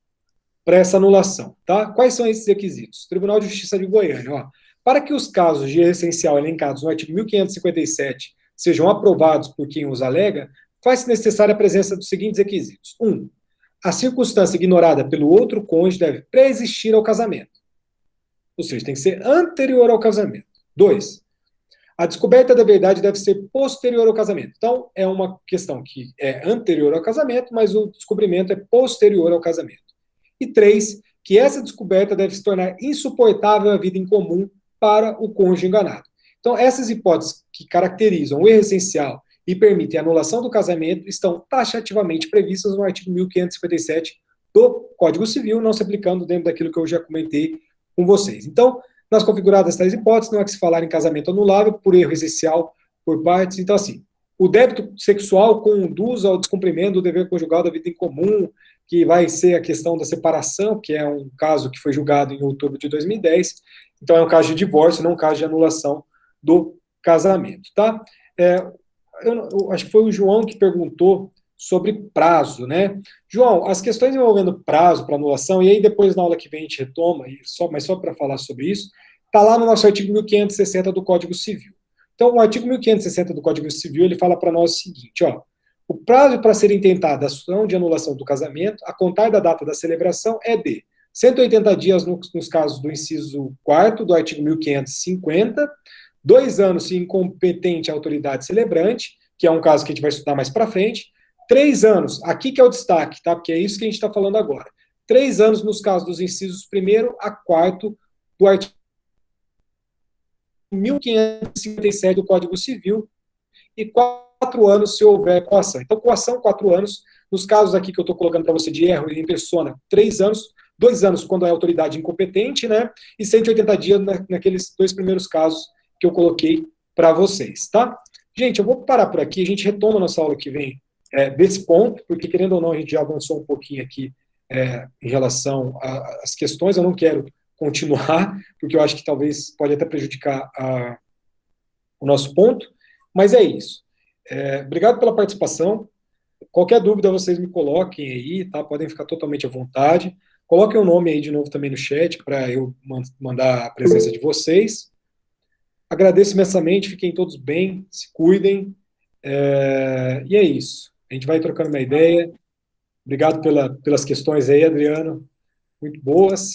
para essa anulação, tá? Quais são esses requisitos? Tribunal de Justiça de Goiânia, ó. Para que os casos de essencial elencados no artigo 1557 sejam aprovados por quem os alega, faz-se necessária a presença dos seguintes requisitos. 1. A circunstância ignorada pelo outro cônjuge deve preexistir ao casamento. Ou seja, tem que ser anterior ao casamento. 2. A descoberta da verdade deve ser posterior ao casamento. Então, é uma questão que é anterior ao casamento, mas o descobrimento é posterior ao casamento. E 3, que essa descoberta deve se tornar insuportável à vida em comum para o cônjuge enganado. Então, essas hipóteses que caracterizam o erro essencial e permitem a anulação do casamento estão taxativamente previstas no artigo 1557 do Código Civil, não se aplicando dentro daquilo que eu já comentei com vocês. Então, nas configuradas tais hipóteses, não há que se falar em casamento anulável por erro essencial por partes. Então, assim, o débito sexual conduz ao descumprimento do dever conjugal da vida em comum, que vai ser a questão da separação, que é um caso que foi julgado em outubro de 2010. Então, é um caso de divórcio, não um caso de anulação do casamento, tá? Eu acho que foi o João que perguntou sobre prazo, né? João, as questões envolvendo prazo para anulação, e aí depois na aula que vem a gente retoma, mas só para falar sobre isso, está lá no nosso artigo 1560 do Código Civil. Então, o artigo 1560 do Código Civil, ele fala para nós o seguinte, ó, o prazo para ser intentada a ação de anulação do casamento, a contar da data da celebração, é de 180 dias nos casos do inciso 4º do artigo 1550, 2 anos se incompetente a autoridade celebrante, que é um caso que a gente vai estudar mais para frente, 3 anos, aqui que é o destaque, tá? Porque é isso que a gente está falando agora. 3 anos nos casos dos incisos 1º a 4º do artigo 1557 do Código Civil e 4 anos se houver coação. Então, coação, 4 anos. Nos casos aqui que eu estou colocando para você de erro em persona, 3 anos. 2 anos quando é autoridade incompetente, né? E 180 dias naqueles 2 primeiros casos que eu coloquei para vocês, tá? Gente, eu vou parar por aqui. A gente retoma a nossa aula que vem desse ponto, porque, querendo ou não, a gente já avançou um pouquinho aqui em relação às questões. Eu não quero continuar, porque eu acho que talvez pode até prejudicar o nosso ponto, mas é isso. Obrigado pela participação. Qualquer dúvida vocês me coloquem aí, tá? Podem ficar totalmente à vontade. Coloquem o nome aí de novo também no chat para eu mandar a presença de vocês. Agradeço imensamente, fiquem todos bem, se cuidem. E é isso. A gente vai trocando uma ideia. Obrigado pelas questões aí, Adriano. Muito boas.